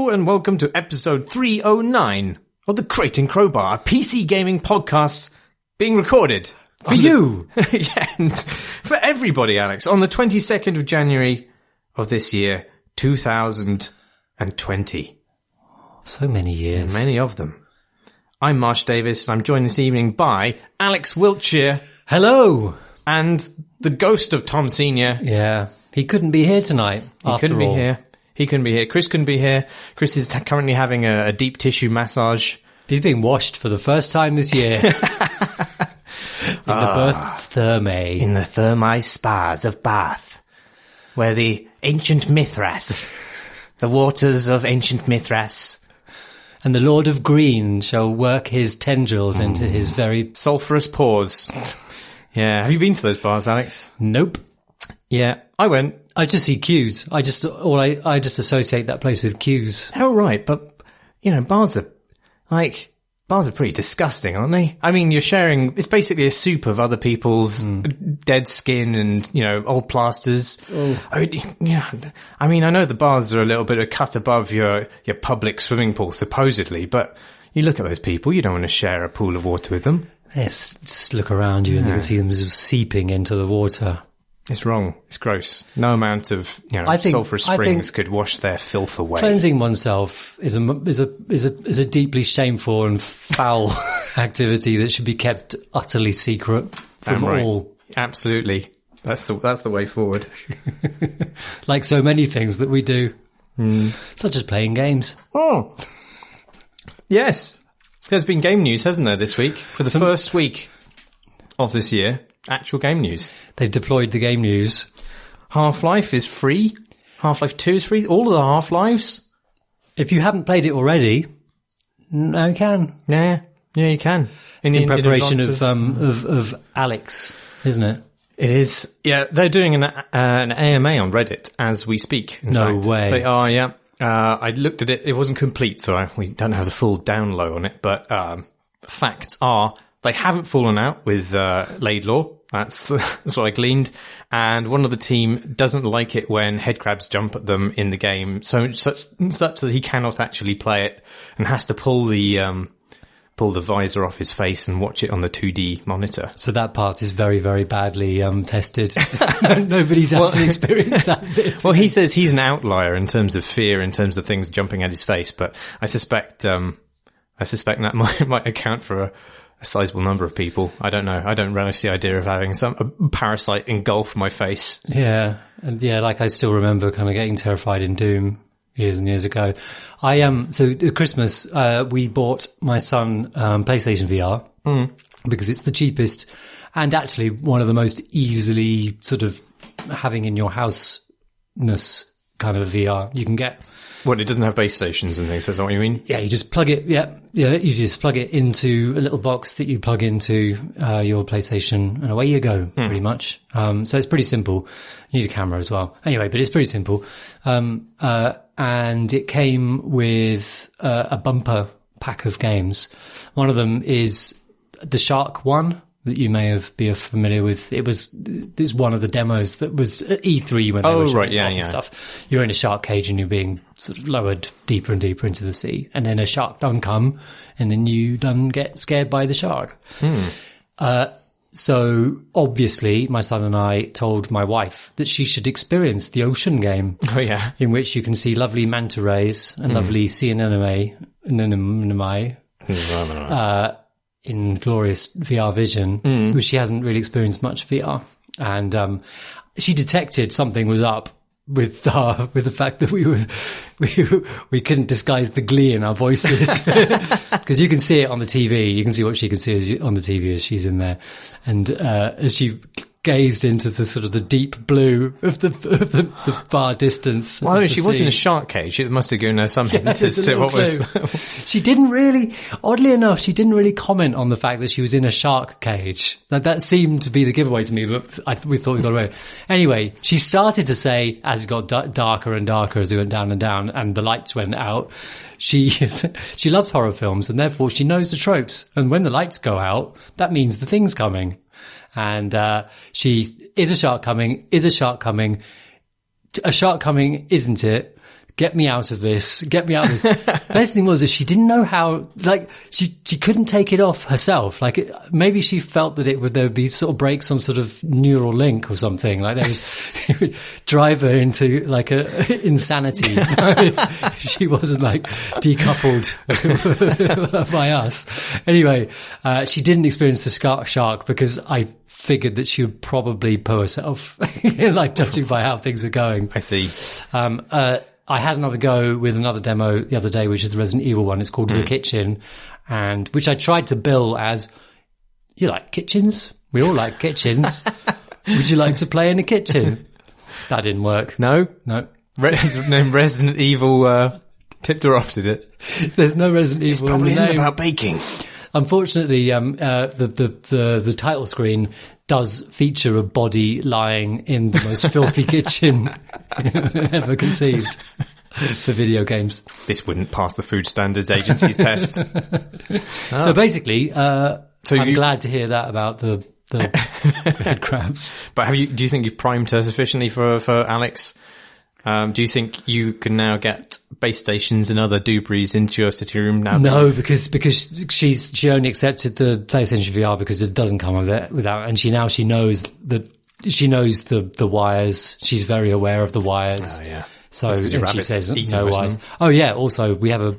Hello and welcome to episode 309 of the Crate and Crowbar, a PC gaming podcast being recorded. For you! Yeah, and for everybody, Alex, on the 22nd of January of this year, 2020. So many years. Many of them. I'm Marsh Davis, and I'm joined this evening by Alex Wiltshire. Hello! And the ghost of Tom Sr. Yeah, he couldn't be here tonight, He couldn't be here. Chris couldn't be here. Chris is currently having a deep tissue massage. He's being washed for the first time this year. In the Birth Thermae. In the Thermae Spas of Bath, where the ancient Mithras, the waters of ancient Mithras. And the Lord of Green shall work his tendrils into his very... sulphurous pores. Yeah. Have you been to those bars, Alex? Nope. Yeah, I went. I just see queues. I just associate that place with queues. Oh, right. But, you know, bars are pretty disgusting, aren't they? I mean, it's basically a soup of other people's dead skin and, you know, old plasters. Oh, yeah. I mean, I know the baths are a little bit of cut above your public swimming pool, supposedly, but you look at those people, you don't want to share a pool of water with them. Yes, just look around you and you can see them sort of seeping into the water. It's wrong. It's gross. No amount of, sulphurous springs could wash their filth away. Cleansing oneself is a deeply shameful and foul activity that should be kept utterly secret from all. Absolutely. That's the way forward. Like so many things that we do, such as playing games. Oh, yes. There's been game news, hasn't there, this week? For the first week of this year. Actual game news. They've deployed the game news. Half-Life is free. Half-Life 2 is free. All of the Half-Lives. If you haven't played it already, now you can. Yeah, you can. It's in preparation of Alex, isn't it? It is. Yeah, they're doing an AMA on Reddit as we speak. No way. They are, yeah. I looked at it. It wasn't complete, so we don't have the full download on it. But facts are they haven't fallen out with Laidlaw. That's what I gleaned. And one of the team doesn't like it when headcrabs jump at them in the game, such that he cannot actually play it and has to pull the visor off his face and watch it on the 2D monitor. So that part is very, very badly tested. Nobody's actually experienced that. Well, he says he's an outlier in terms of fear, in terms of things jumping at his face, but I suspect that might account for a sizable number of people. I don't know. I don't relish the idea of having a parasite engulf my face. Yeah. And yeah, like I still remember kind of getting terrified in Doom years and years ago. So at Christmas, we bought my son, PlayStation VR because it's the cheapest and actually one of the most easily sort of having in your house-ness kind of VR you can get. What, it doesn't have base stations and things, that's what you mean? Yeah, you just plug it, you just plug it into a little box that you plug into your PlayStation and away you go, pretty much. So it's pretty simple. You need a camera as well. Anyway, but it's pretty simple. And it came with a bumper pack of games. One of them is the Shark one that you may be familiar with. It's one of the demos that was at E3 when they were showing off and stuff. You're in a shark cage and you're being sort of lowered deeper and deeper into the sea. And then a shark done come and then you done get scared by the shark. So obviously my son and I told my wife that she should experience the ocean game. Oh yeah. In which you can see lovely manta rays and lovely sea anemone, in glorious VR vision, which she hasn't really experienced much VR. And she detected something was up with the fact that we couldn't disguise the glee in our voices. Because you can see it on the TV. You can see what she can see on the TV as she's in there. And as she gazed into the sort of the deep blue of the far distance. Well, she was in a shark cage. It must have given her some hint as to what was. She didn't really, oddly enough, she didn't really comment on the fact that she was in a shark cage. That seemed to be the giveaway to me, but we thought we got away. Anyway, she started to say, as it got darker and darker as it went down and down, and the lights went out, she loves horror films, and therefore she knows the tropes. And when the lights go out, that means the thing's coming. And is a shark coming, isn't it? Get me out of this. Best thing was that she didn't know how, like, she couldn't take it off herself. Like, maybe she felt that there would be sort of break some sort of neural link or something. Like, it would drive her into, like, a insanity if she wasn't, like, decoupled by us. Anyway, she didn't experience the shark because I figured that she would probably poo herself, like, judging by how things were going. I see. I had another go with another demo the other day, which is the Resident Evil one. It's called The Kitchen, and which I tried to bill as, you like kitchens? We all like kitchens. Would you like to play in a kitchen? That didn't work. No? No. Name Resident Evil tipped her off, did it? There's no Resident Evil It probably in the isn't name. about baking. Unfortunately, the title screen does feature a body lying in the most filthy kitchen ever conceived for video games. This wouldn't pass the Food Standards Agency's test. So basically, I'm glad to hear that about the head crabs. But do you think you've primed her sufficiently for Alex? Do you think you can now get base stations and other doobies into your sitting room now? No, because she only accepted the PlayStation VR because it doesn't come with it without, and she knows the wires. She's very aware of the wires. Oh yeah. So and she says no wires. Oh yeah. Also, we have a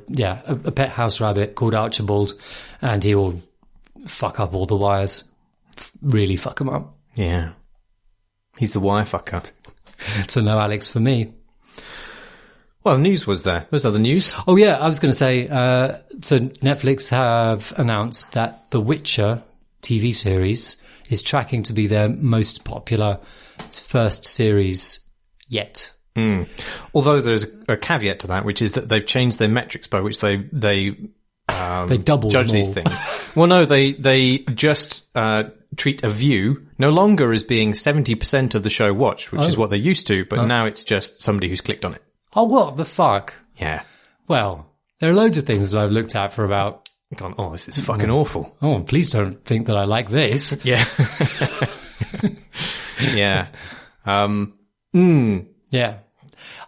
pet house rabbit called Archibald, and he will fuck up all the wires. Really fuck them up. Yeah. He's the wire fucker. So no Alex for me. Well, the news was there. Was other news? Oh yeah, I was going to say, so Netflix have announced that the Wiltshire TV series is tracking to be their most popular first series yet. Mm. Although there's a caveat to that, which is that they've changed their metrics by which they double judge these things. Well, no, they just treat a view no longer as being 70% of the show watched, which is what they used to, but now it's just somebody who's clicked on it. Oh, what the fuck? Yeah. Well, there are loads of things that I've looked at for about... Gone, oh, this is fucking awful. Oh, please don't think that I like this. Yeah. Yeah. Yeah.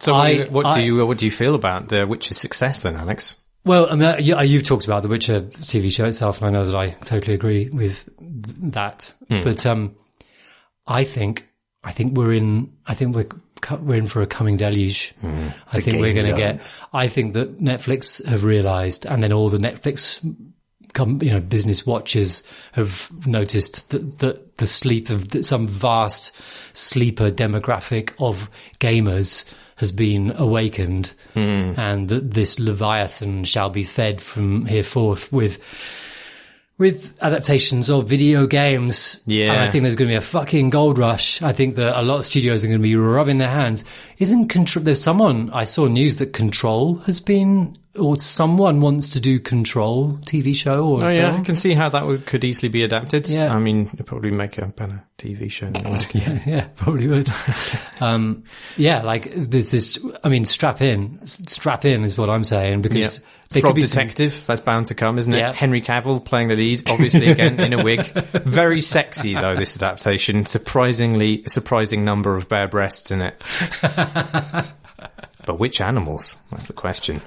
So what do you feel about The Witcher's success then, Alex? Well, I mean, you've talked about the Witcher TV show itself, and I know that I totally agree with that. But I think we're in for a coming deluge. I think we're going to get. I think that Netflix have realised, and then all the Netflix business watchers have noticed that the sleep of some vast sleeper demographic of gamers has been awakened, and that this Leviathan shall be fed from here forth with adaptations of video games. Yeah. And I think there's going to be a fucking gold rush. I think that a lot of studios are going to be rubbing their hands. There's someone, I saw news that Control has been, or someone wants to do Control TV show or film. Yeah, I can see how that could easily be adapted. Yeah. I mean, it'd probably make a better TV show than it yeah, probably would. Like there's this, I mean, strap in is what I'm saying, because Frog Detective, that's bound to come, isn't it? Yeah. Henry Cavill playing the lead, obviously again in a wig. Very sexy though, this adaptation. Surprising number of bare breasts in it. But which animals? That's the question.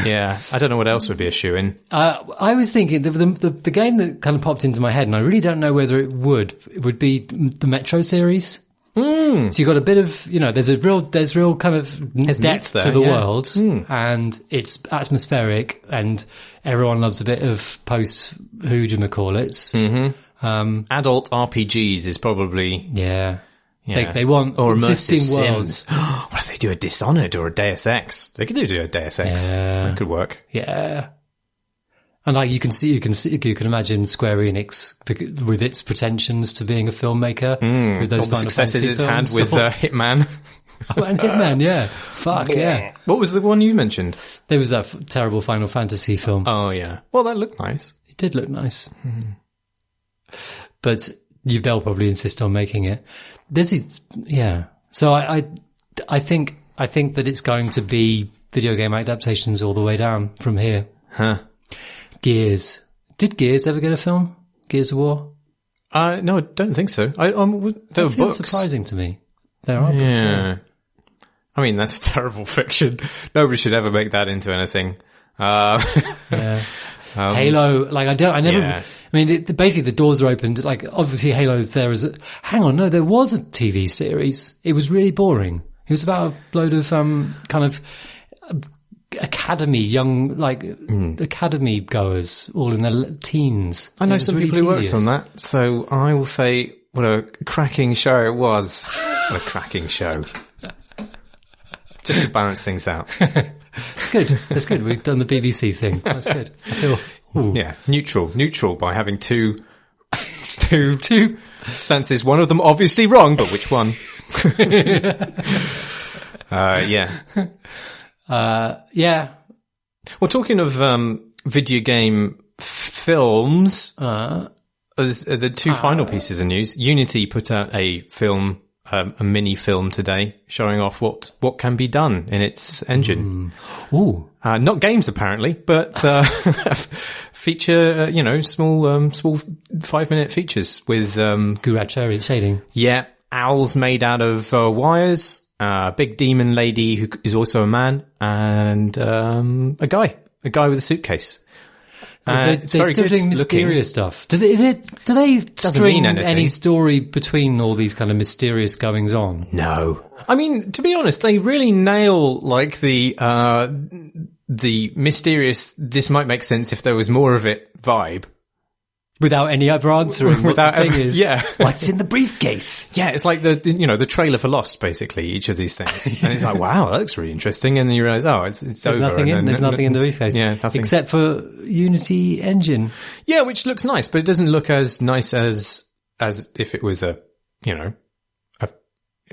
Yeah, I don't know what else would be a shoe-in. I was thinking the game that kind of popped into my head, and I really don't know whether it would be the Metro series. So you got a bit of, there's real kind of depth there, to the world, and it's atmospheric, and everyone loves a bit of post-whodemacallits. Mm-hmm. Adult RPGs is probably... Yeah. They want or existing immersive worlds. Sims. What if they do a Dishonored or a Deus Ex? They could do a Deus Ex. Yeah. That could work. Yeah. And like you can imagine Square Enix with its pretensions to being a filmmaker with those all the successes it's had with Hitman. Oh, and Hitman, yeah. Fuck, yeah. What was the one you mentioned? There was that terrible Final Fantasy film. Oh, yeah. Well, that looked nice. It did look nice. But they'll probably insist on making it. So I think that it's going to be video game adaptations all the way down from here. Huh. Gears. Did Gears ever get a film? Gears of War? No, I don't think so. There were books. Surprising to me. There are books. Yeah. I mean, that's terrible fiction. Nobody should ever make that into anything. Yeah. Halo, like I mean, basically the doors are opened. Like obviously Halo's there as hang on, no, there was a TV series. It was really boring. It was about a load of, kind of academy goers all in their teens. I know some people who worked on that. So I will say what a cracking show it was. What a cracking show. Just to balance things out. It's good. That's good. We've done the BBC thing. That's good. I feel, yeah, neutral by having two senses. One of them obviously wrong, but which one? Yeah. Yeah. Well, talking of video game films, the two final pieces of news. Unity put out a film, a mini film today, showing off what can be done in its engine. Ooh. Not games apparently, but feature, small 5-minute features with Gurad shading. Yeah, owls made out of wires. Big demon lady who is also a man, and a guy with a suitcase. They're still doing mysterious stuff. Do they string any story between all these kind of mysterious goings on? No. I mean, to be honest, they really nail like the mysterious, this might make sense if there was more of it vibe. Without any other answering what the thing is. Yeah. What's in the briefcase? Yeah, it's like the trailer for Lost, basically, each of these things. And it's like, wow, that looks really interesting. And then you realize, it's over. There's nothing in the briefcase. Yeah, nothing. Except for Unity engine. Yeah, which looks nice, but it doesn't look as nice as if it was it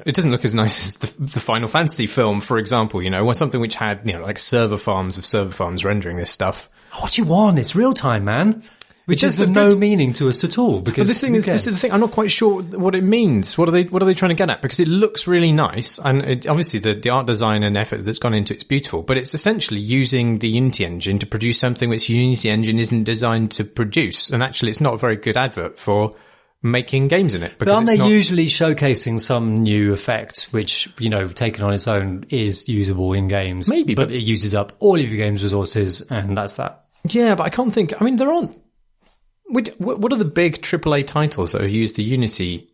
doesn't look as nice as the Final Fantasy film, for example, or something which had, like server farms rendering this stuff. Oh, what you want? It's real time, man. Which is of no meaning to us at all. Because this is the thing. I'm not quite sure what it means. What are they trying to get at? Because it looks really nice, and obviously the art design and effort that's gone into it's beautiful. But it's essentially using the Unity engine to produce something which the Unity engine isn't designed to produce, and actually it's not a very good advert for making games in it. But aren't they usually showcasing some new effect, which taken on its own is usable in games? Maybe, but it uses up all of your game's resources, and that's that. Yeah, but I can't think. I mean, there aren't. What are the big AAA titles that have used the Unity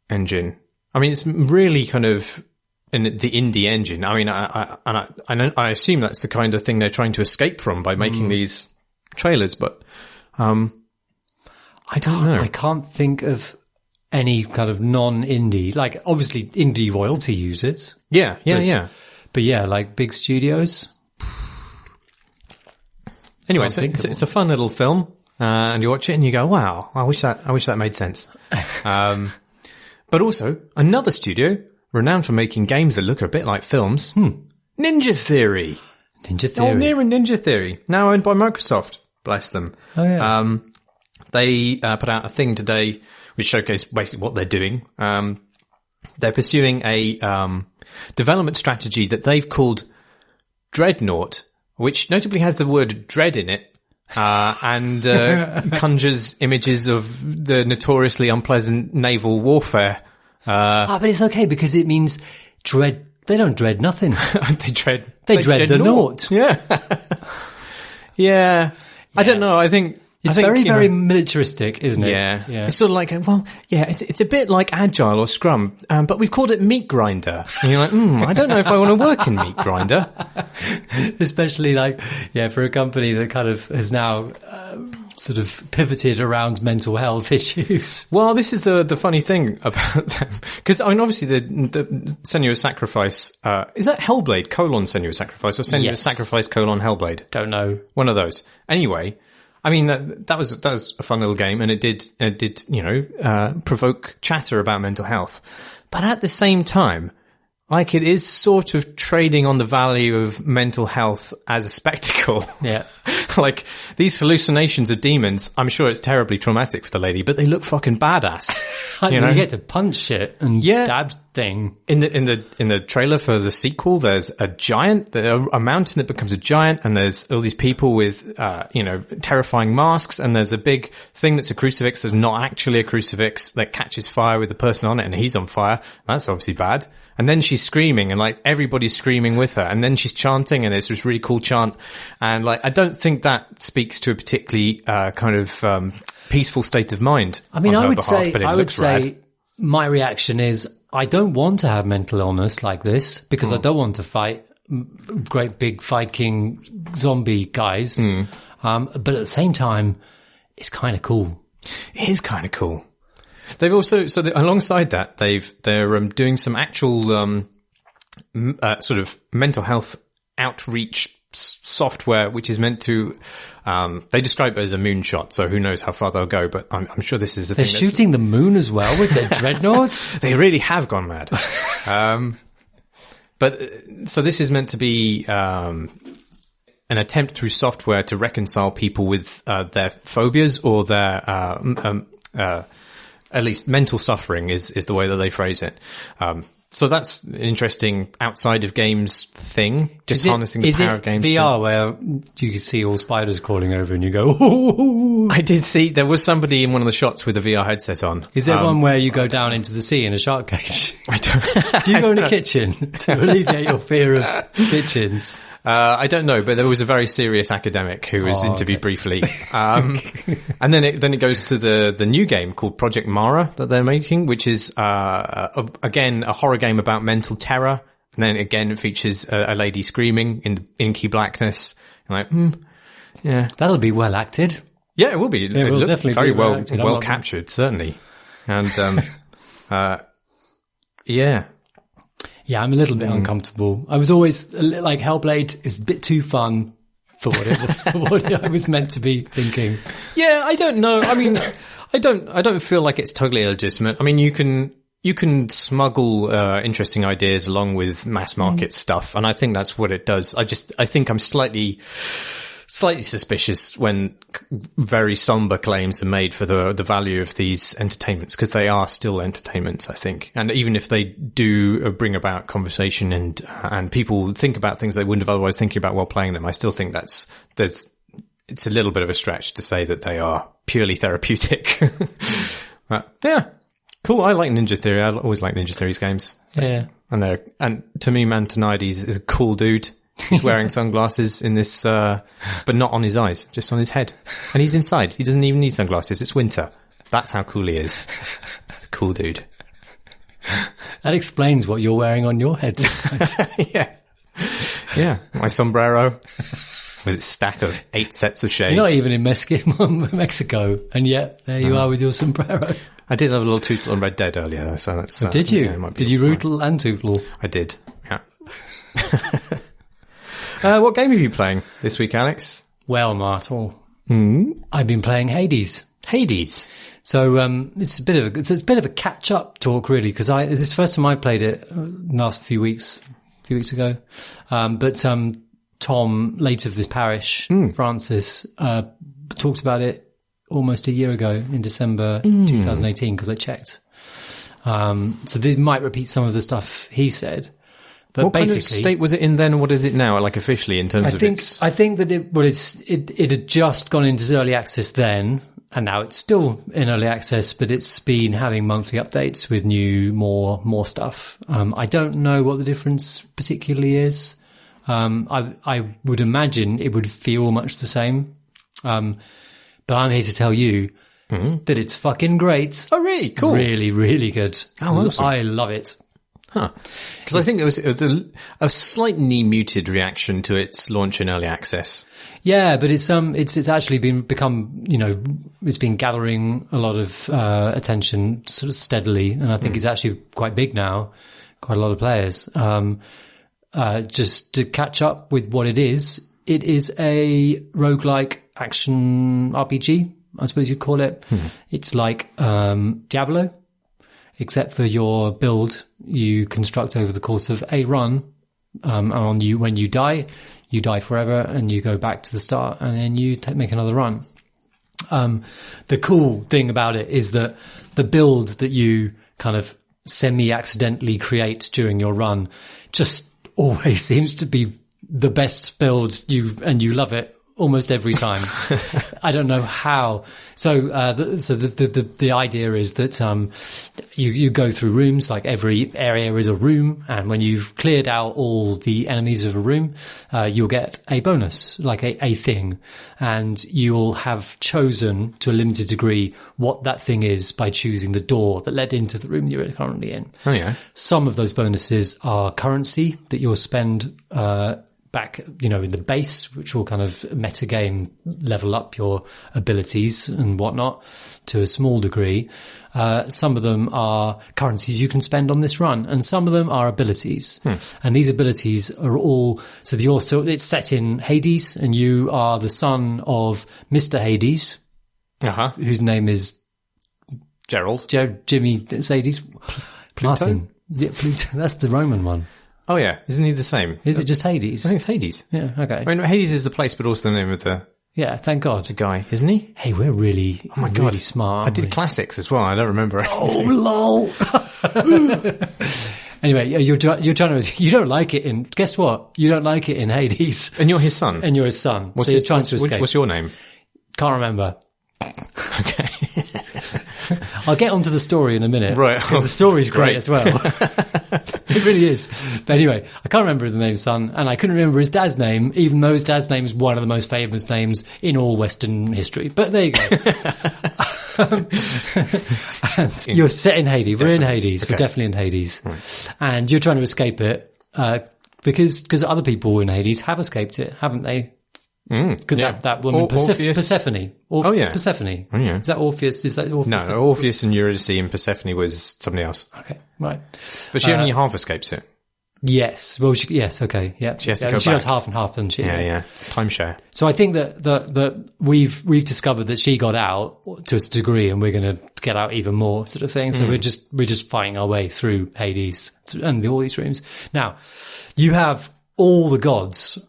engine? I mean, it's really kind of in the indie engine. I mean, I assume that's the kind of thing they're trying to escape from by making these trailers, but I don't know. I can't think of any kind of non-indie. Like, obviously, indie royalty use it. Yeah. But yeah, like big studios. Anyway, it's a fun little film. And you watch it and you go, wow, I wish that made sense. But also another studio renowned for making games that look a bit like films. Ninja Theory. Oh, Ninja Theory. Now owned by Microsoft. Bless them. Oh, yeah. They put out a thing today which showcased basically what they're doing. They're pursuing a development strategy that they've called Dreadnought, which notably has the word dread in it. And conjures images of the notoriously unpleasant naval warfare. But it's okay because it means dread. They don't dread nothing. They dread the naught. Yeah. Yeah. I don't know. I think it's very militaristic, isn't it? Yeah. It's sort of like, it's a bit like Agile or Scrum, but we've called it Meat Grinder. And you're like, I don't know if I want to work in Meat Grinder. Especially for a company that kind of has now sort of pivoted around mental health issues. Well, this is the funny thing about them. Because, I mean, obviously the Senua's Sacrifice, is that Hellblade : Senua's Sacrifice or Senua's Sacrifice : Hellblade? Don't know. One of those. Anyway. I mean, that was a fun little game, and it did, provoke chatter about mental health. But at the same time, like, it is sort of trading on the value of mental health as a spectacle. Yeah. Like, these hallucinations of demons, I'm sure it's terribly traumatic for the lady, but they look fucking badass. You get to punch shit and stab thing. In the trailer for the sequel, there's a mountain that becomes a giant, and there's all these people with, terrifying masks, and there's a big thing that's a crucifix that's not actually a crucifix that catches fire with the person on it, and he's on fire. That's obviously bad. And then she's screaming, and like everybody's screaming with her, and then she's chanting, and it's this really cool chant. And like, I don't think that speaks to a particularly peaceful state of mind. I mean, I would rad. say my reaction is I don't want to have mental illness like this because I don't want to fight great big Viking zombie guys. But at the same time, it's kind of cool. It is kind of cool. They've also, alongside that, they're doing some actual, sort of mental health outreach software, which is meant to, they describe it as a moonshot, so who knows how far they'll go, but I'm sure this is They're shooting the moon as well with their dreadnoughts? They really have gone mad. But, so this is meant to be, an attempt through software to reconcile people with, their phobias or their, at least mental suffering is the way that they phrase it. So that's an interesting outside of games thing, just harnessing the power of games. Is it VR where you can see all spiders crawling over and you go, ooh. I did see, there was somebody in one of the shots with a VR headset on. Is there one where you go down into the sea in a shark cage? I don't. Do you go in a kitchen to alleviate your fear of kitchens? I don't know, but there was a very serious academic who was interviewed briefly. And then it goes to the new game called Project Mara that they're making, which is, again, a horror game about mental terror. And then again, it features a lady screaming in the inky blackness. I'm like, yeah. That'll be well acted. Yeah, it will be. It will definitely very be well captured, certainly. And, yeah. Yeah, I'm a little bit uncomfortable. I was always like, Hellblade is a bit too fun for what I was meant to be thinking. Yeah, I don't know. I mean, I don't feel like it's totally illegitimate. I mean, you can smuggle interesting ideas along with mass market stuff, and I think that's what it does. I think I'm slightly suspicious when very somber claims are made for the value of these entertainments, because they are still entertainments, I think. And even if they do bring about conversation and people think about things they wouldn't have otherwise thinking about while playing them, I still think it's a little bit of a stretch to say that they are purely therapeutic. But yeah, cool. I like Ninja Theory. I always like Ninja Theory's games. Yeah. And to me, Mantonides is a cool dude. He's wearing sunglasses in this, but not on his eyes, just on his head. And he's inside. He doesn't even need sunglasses. It's winter. That's how cool he is. He's a cool dude. That explains what you're wearing on your head. Yeah. Yeah. My sombrero with its stack of 8 sets of shades. You're not even in Mexico, and yet there you are with your sombrero. I did have a little tootle on Red Dead earlier, though, so that's... did you? Yeah, did you rootle and tootle? I did, yeah. What game have you playing this week, Alex? Well, Martel, I've been playing Hades. So it's a bit of a catch up talk, really, because this is the first time I played it last few weeks ago. But Tom, late of this parish, Francis, talked about it almost a year ago in December 2018, because I checked. So they might repeat some of the stuff he said. But what basically, kind of state was it in then? What is it now, like officially in terms of its... I think that it had just gone into early access then, and now it's still in early access, but it's been having monthly updates with new, more stuff. I don't know what the difference particularly is. I would imagine it would feel much the same. But I'm here to tell you that it's fucking great. Oh, really? Cool. Really, really good. Oh, awesome. I love it. Huh. Because I think it was a slightly muted reaction to its launch in early access. Yeah, but it's actually become, it's been gathering a lot of attention sort of steadily, and I think it's actually quite big now, quite a lot of players. Just to catch up with what it is a roguelike action RPG, I suppose you'd call it. It's like Diablo, except for your build you construct over the course of a run. And when you die forever, and you go back to the start, and then you make another run. The cool thing about it is that the build that you kind of semi-accidentally create during your run just always seems to be the best build you love it almost every time. I don't know how. So the idea is that you go through rooms, like every area is a room, and when you've cleared out all the enemies of a room, you'll get a bonus, like a thing, and you'll have chosen to a limited degree what that thing is by choosing the door that led into the room you're currently in. Oh yeah. Some of those bonuses are currency that you'll spend back, in the base, which will kind of metagame level up your abilities and whatnot to a small degree. Some of them are currencies you can spend on this run, and some of them are abilities. And these abilities are all, it's set in Hades, and you are the son of Mr. Hades, whose name is Gerald. Jimmy Hades. Martin. Yeah, Pluto. That's the Roman one. Oh yeah, isn't he the same? Is it just Hades? I think it's Hades. Yeah, okay. I mean, Hades is the place, but also the name of the thank God. The guy, isn't he? Hey, we're really, oh my God, really smart. I did classics as well. I don't remember anything. Oh, lol. Anyway, you don't like it in, guess what? You don't like it in Hades. And you're his son. And you're his son. So you're trying to escape. What's your name? Can't remember. Okay. I'll get onto the story in a minute. Right. Because the story's great as well. It really is. But anyway, I can't remember the name's son, and I couldn't remember his dad's name, even though his dad's name is one of the most famous names in all Western history. But there you go. And you're set in Hades. We're in Hades. Okay. We're definitely in Hades. Right. And you're trying to escape it, because other people in Hades have escaped it, haven't they? Because that woman, Persephone. Persephone. Oh, yeah. Is that Orpheus? No, Orpheus and Eurydice and Persephone was somebody else. Okay, right. But she only half escapes it. Yes. Well, yes, okay, yeah. She has to go back. She does half and half, doesn't she? Yeah. Timeshare. So I think that we've discovered that she got out to a degree, and we're going to get out even more, sort of thing. So we're just fighting our way through Hades and all these rooms. Now, you have all the gods.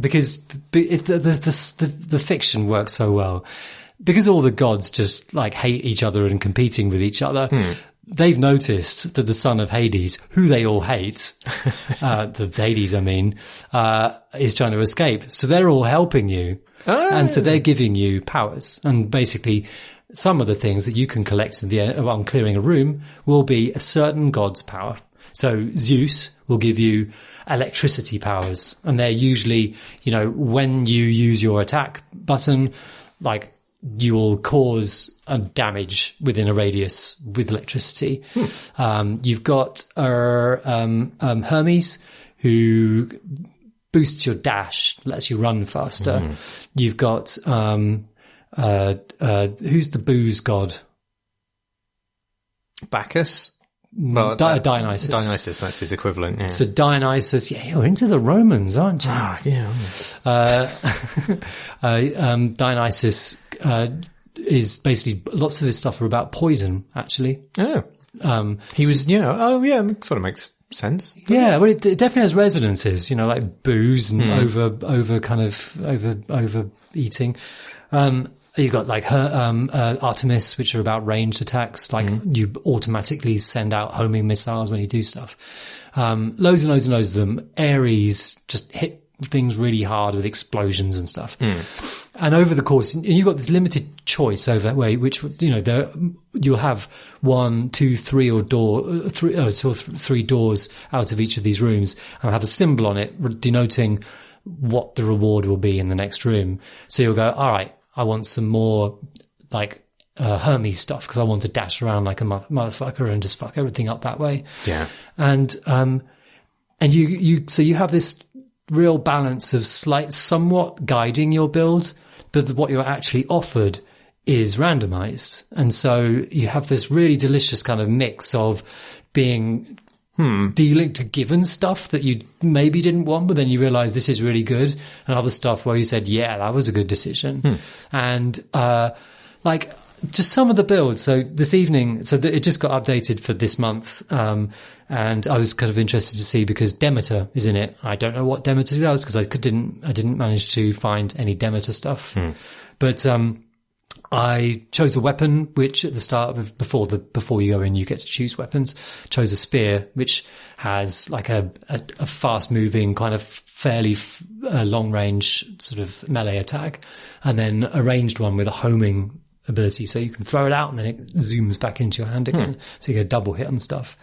Because the fiction works so well, because all the gods just hate each other and competing with each other. They've noticed that the son of Hades, who they all hate, the Hades, is trying to escape. So they're all helping you. Oh. And so they're giving you powers. And basically, some of the things that you can collect on clearing a room will be a certain god's power. So Zeus will give you electricity powers, and they're usually, when you use your attack button, you will cause a damage within a radius with electricity. You've got Hermes, who boosts your dash, lets you run faster. You've got who's the booze god? Bacchus. Well, Dionysus. Dionysus, that's his equivalent. Yeah. So Dionysus, you're into the Romans, aren't you? Yeah. Dionysus is basically, lots of his stuff are about poison, actually. Oh. He was, it sort of makes sense. Yeah, well, it definitely has resonances, like booze and overeating. You've got Artemis, which are about ranged attacks. You automatically send out homing missiles when you do stuff. Loads and loads and loads of them. Ares just hit things really hard with explosions and stuff. And over the course, and you've got this limited choice over which you'll have 1, 2, 3 three doors out of each of these rooms, and have a symbol on it denoting what the reward will be in the next room. So you'll go, all right, I want some more Hermes stuff, because I want to dash around like a motherfucker and just fuck everything up that way. Yeah. And you have this real balance of somewhat guiding your build, but what you're actually offered is randomized. And so you have this really delicious kind of mix of being dealing to given stuff that you maybe didn't want, but then you realize this is really good, and other stuff where you said, yeah, that was a good decision. And just some of the builds. So this evening, it just got updated for this month, and I was kind of interested to see, because Demeter is in it. I don't know what Demeter does, because I didn't manage to find any Demeter stuff. But I chose a weapon, which at the start of, before you go in, you get to choose weapons. Chose a spear, which has like a fast moving kind of fairly long range sort of melee attack, and then a ranged one with a homing ability. So you can throw it out and then it zooms back into your hand again. So you get a double hit and stuff.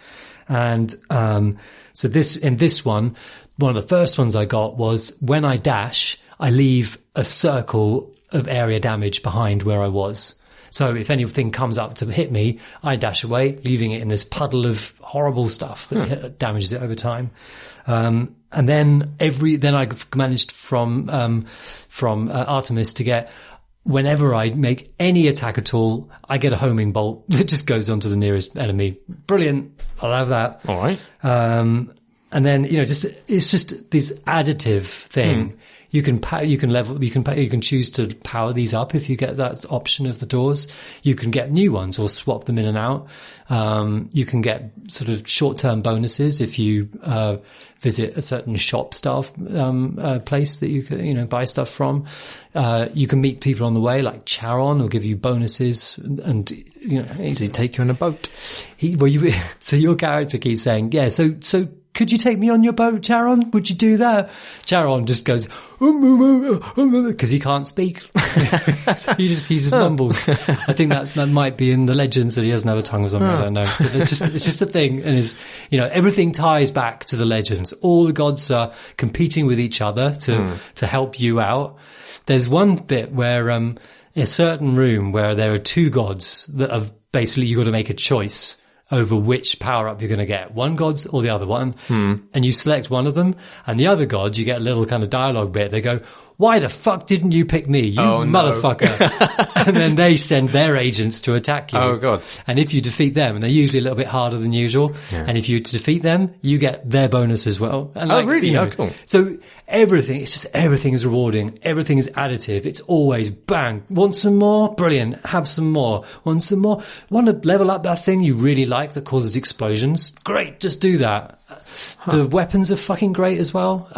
And, so in this one of the first ones I got was when I dash, I leave a circle of area damage behind where I was. So if anything comes up to hit me, I dash away, leaving it in this puddle of horrible stuff that damages it over time. And then I managed from Artemis to get, whenever I make any attack at all, I get a homing bolt that just goes onto the nearest enemy. Brilliant. I love that. All right. And then, it's just this additive thing. You can choose to power these up if you get that option of the doors. You can get new ones or swap them in and out. You can get sort of short-term bonuses if you, visit a certain shop style, place that you can, buy stuff from. You can meet people on the way, like Charon will give you bonuses and, Does he take you on a boat? So your character keeps saying, yeah, so could you take me on your boat, Charon? Would you do that? Charon just goes, because he can't speak. So he just mumbles. I think that might be in the legends that he doesn't have a tongue or something. I don't know. But it's just a thing. And everything ties back to the legends. All the gods are competing with each other to help you out. There's one bit where, a certain room where there are two gods that have basically, you've got to make a choice over which power-up you're going to get. One god's or the other one. And you select one of them, and the other god, you get a little kind of dialogue bit. They go, why the fuck didn't you pick me, you motherfucker? And then they send their agents to attack you. Oh, God. And if you defeat them, and they're usually a little bit harder than usual, and if you defeat them, you get their bonus as well. And really? Oh, cool. So everything is rewarding. Everything is additive. It's always bang. Want some more? Brilliant. Have some more. Want some more? Want to level up that thing you really like that causes explosions? Great. Just do that. The weapons are fucking great as well.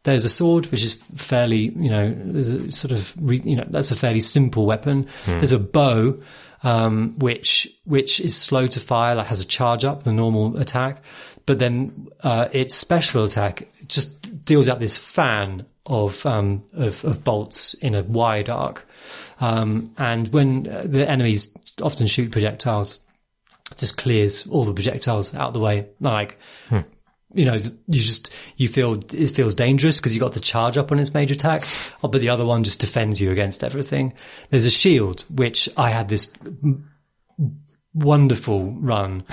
There's a sword, which is fairly, there's a sort of, that's a fairly simple weapon. There's a bow, which is slow to fire, like has a charge up, the normal attack. But then, its special attack just deals out this fan of bolts in a wide arc. And when the enemies often shoot projectiles, it just clears all the projectiles out of the way. Like, you feel it feels dangerous because you got the charge up on its major attack, but the other one just defends you against everything. There's a shield, which I had this wonderful run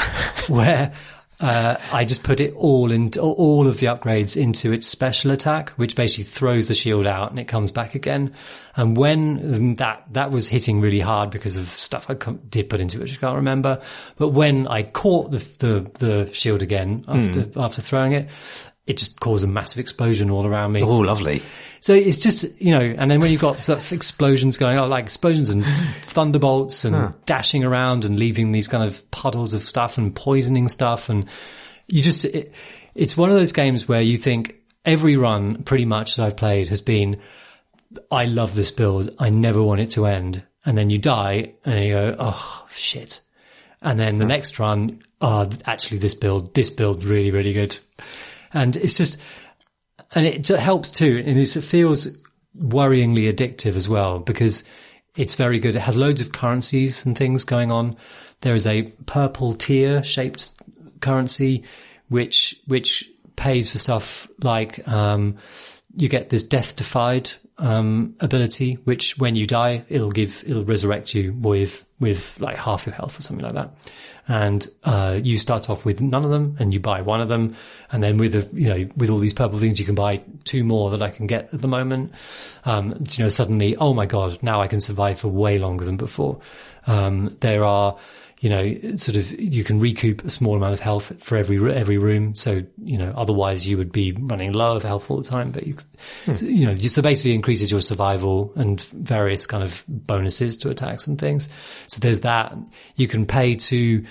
where I just put it all of the upgrades into its special attack, which basically throws the shield out and it comes back again. And when that was hitting really hard because of stuff I did put into it, which I can't remember. But when I caught the shield again after throwing it, it just caused a massive explosion all around me. Oh, lovely. So it's just, and then when you've got sort of explosions going on, like explosions and thunderbolts and dashing around and leaving these kind of puddles of stuff and poisoning stuff. And it's one of those games where you think every run pretty much that I've played has been, I love this build. I never want it to end. And then you die and you go, oh shit. And then the next run, actually this build's really, really good. And it's just, and it helps too. And it feels worryingly addictive as well because it's very good. It has loads of currencies and things going on. There is a purple tier shaped currency, which pays for stuff like, you get this death defied, ability, which when you die, it'll resurrect you with like half your health or something like that. And, you start off with none of them and you buy one of them. And then with all these purple things, you can buy two more that I can get at the moment. Suddenly, oh my God, now I can survive for way longer than before. There are, you can recoup a small amount of health for every room. So, otherwise you would be running low of health all the time, but so basically increases your survival and various kind of bonuses to attacks and things. So there's that. You can pay to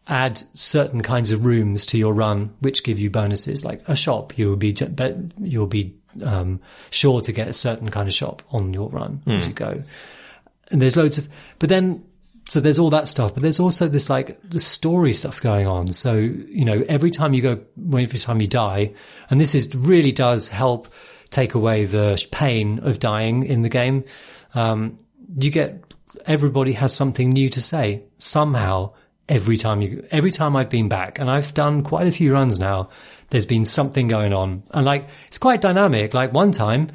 add certain kinds of rooms to your run, which give you bonuses like a shop. You'll be sure to get a certain kind of shop on your run as you go. And there's loads of, but then, so there's all that stuff, but there's also this like the story stuff going on. So, you know, every time you die, and really does help take away the pain of dying in the game. Everybody has something new to say somehow every time I've been back, and I've done quite a few runs now, there's been something going on, and like, it's quite dynamic. Like one time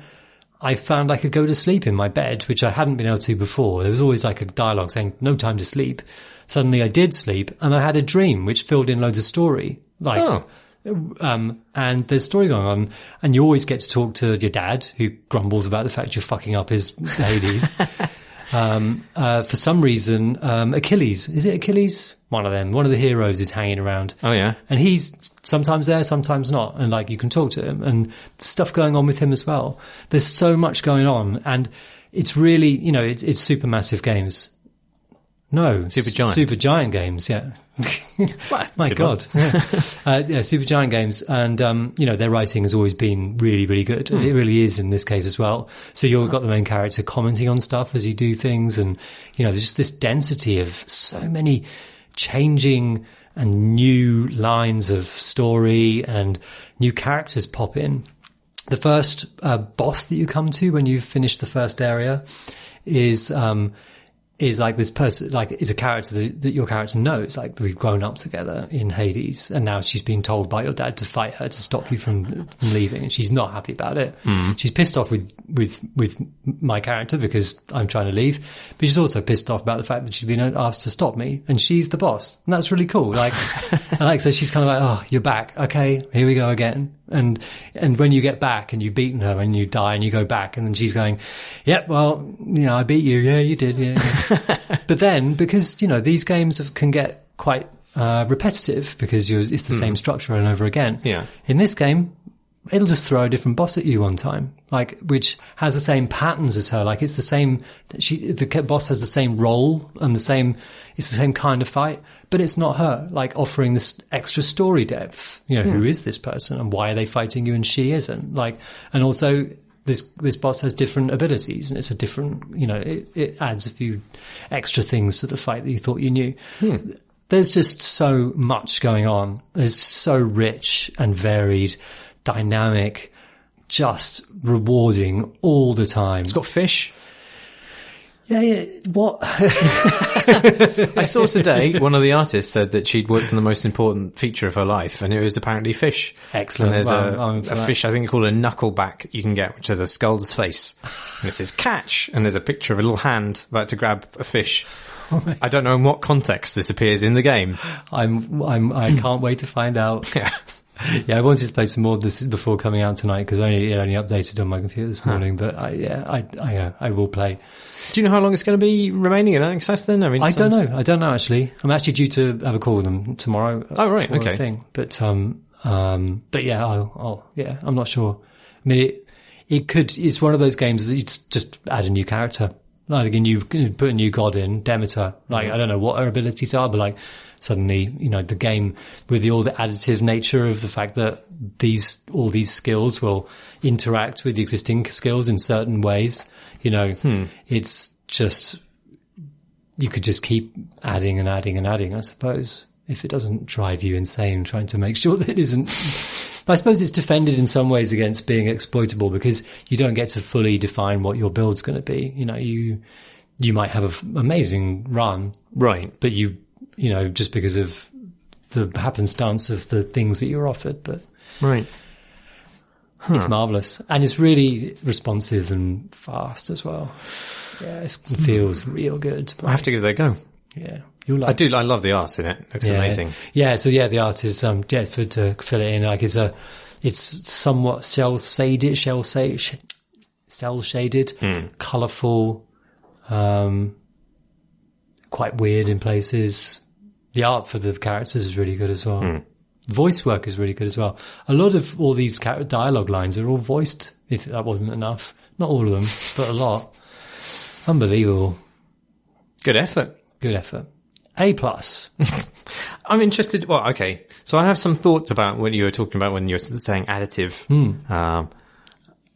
I found I could go to sleep in my bed, which I hadn't been able to before. There was always like a dialogue saying no time to sleep. Suddenly I did sleep, and I had a dream which filled in loads of story. And there's story going on, and you always get to talk to your dad, who grumbles about the fact you're fucking up his Hades. For some reason, Achilles, is it Achilles? One of the heroes is hanging around. Oh yeah. And he's sometimes there, sometimes not. And like, you can talk to him, and stuff going on with him as well. There's so much going on, and it's really, you know, it's Supermassive Games. No. Supergiant Games, yeah. My God. Yeah. Supergiant Games. And, you know, their writing has always been really, really good. It really is in this case as well. So you've got the main character commenting on stuff as you do things. And, you know, there's just this density of so many changing and new lines of story, and new characters pop in. The first boss that you come to when you finish the first area is like this person, like, is a character that your character knows. Like, we've grown up together in Hades, and now she's been told by your dad to fight her to stop you from leaving, and she's not happy about it. She's pissed off with my character because I'm trying to leave, but she's also pissed off about the fact that she's been asked to stop me, and she's the boss, and that's really cool. Like, so she's kind of like, oh, you're back, okay, here we go again. And when you get back and you've beaten her and you die and you go back, and then she's going, yep, well, you know, I beat you. Yeah, you did. Yeah. But then, because, you know, these games can get quite repetitive because it's the same structure over and over again. Yeah. In this game, it'll just throw a different boss at you one time, like, which has the same patterns as her. Like, it's the same, the boss has the same role and it's the same kind of fight, but it's not her, like, offering this extra story depth. You know, who is this person and why are they fighting you and she isn't? Like, and also this boss has different abilities, and it's a different, you know, it adds a few extra things to the fight that you thought you knew. There's just so much going on. It's so rich and varied, dynamic, just rewarding all the time. It's got fish. Yeah. What? I saw today one of the artists said that she'd worked on the most important feature of her life, and it was apparently fish. Excellent. And there's a fish, I think called a knuckleback, you can get, which has a skull's face. And it says catch, and there's a picture of a little hand about to grab a fish. Right. I don't know in what context this appears in the game. I can't wait to find out. Yeah. Yeah, I wanted to play some more of this before coming out tonight, because it only updated on my computer this morning. But I will play. Do you know how long it's going to be remaining in access then? I don't know. I don't know, actually. I'm actually due to have a call with them tomorrow. Oh, right. Okay. Thing. But yeah, I'm not sure. I mean, it's one of those games that you just add a new character. Like, you put a new god in, Demeter. Like, I don't know what her abilities are, but like, suddenly, you know, the game with all the additive nature of the fact that all these skills will interact with the existing skills in certain ways, you know, it's just, you could just keep adding and adding and adding, I suppose, if it doesn't drive you insane trying to make sure that it isn't. But I suppose it's defended in some ways against being exploitable, because you don't get to fully define what your build's going to be. You know, you might have an amazing run. Right. But you know, just because of the happenstance of the things that you're offered, but right. It's marvelous, and it's really responsive and fast as well. Yeah, it feels real good. I have to give that a go. Yeah, I love the art in it. It looks amazing. Yeah, so the art is to fill it in, like, it's somewhat cell shaded, colourful, quite weird in places. The art for the characters is really good as well. Voice work is really good as well. A lot of all these dialogue lines are all voiced, if that wasn't enough. Not all of them, but a lot. Unbelievable. Good effort. A+. I'm interested. Well, okay. So I have some thoughts about what you were talking about when you were saying additive.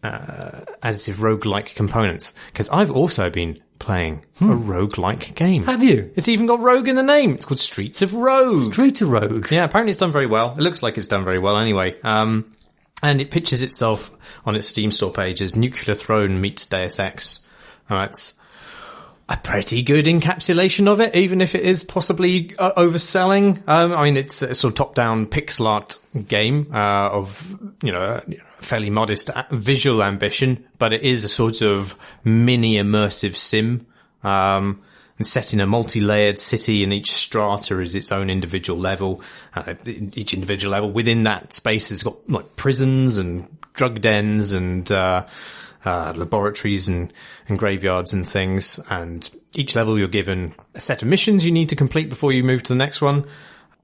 additive roguelike components, because I've also been playing a roguelike game. Have you? It's even got rogue in the name. It's called Streets of Rogue. Straight to Rogue. Yeah, apparently it's done very well. It looks like it's done very well anyway. And it pitches itself on its Steam store page as Nuclear Throne meets Deus Ex. It's a pretty good encapsulation of it, even if it is possibly overselling. I mean, it's a sort of top-down pixel art game of, fairly modest visual ambition, but it is a sort of mini immersive sim, and set in a multi-layered city, and each strata is its own individual level. Each individual level within that space has got like prisons and drug dens and laboratories and graveyards and things. And each level you're given a set of missions you need to complete before you move to the next one.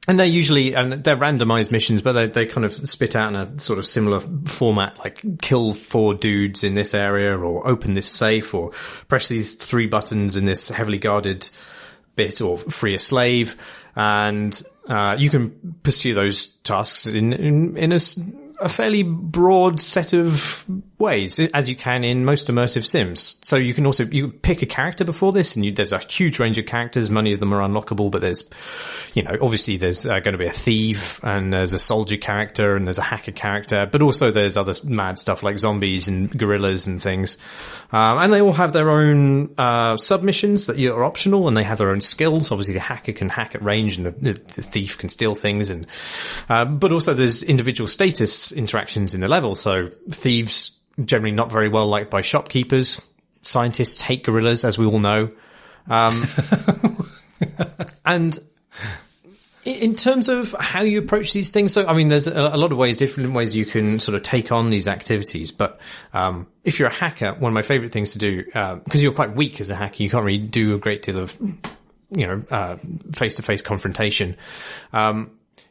And they're randomized missions, but they kind of spit out in a sort of similar format, like kill 4 dudes in this area, or open this safe, or press these 3 buttons in this heavily guarded bit, or free a slave. And you can pursue those tasks in a fairly broad set of ways, as you can in most immersive sims. So you can also, you pick a character before this, and there's a huge range of characters. Many of them are unlockable, but there's, obviously there's going to be a thief, and there's a soldier character, and there's a hacker character, but also there's other mad stuff like zombies and gorillas and things. And they all have their own submissions that are optional, and they have their own skills. Obviously the hacker can hack at range, and the thief can steal things, and but also there's individual status interactions in the level. So thieves generally not very well liked by shopkeepers. Scientists hate gorillas, as we all know. And in terms of how you approach these things, so I mean, there's a lot of different ways you can sort of take on these activities. But if you're a hacker, one of my favorite things to do, because you're quite weak as a hacker, you can't really do a great deal of face-to-face confrontation.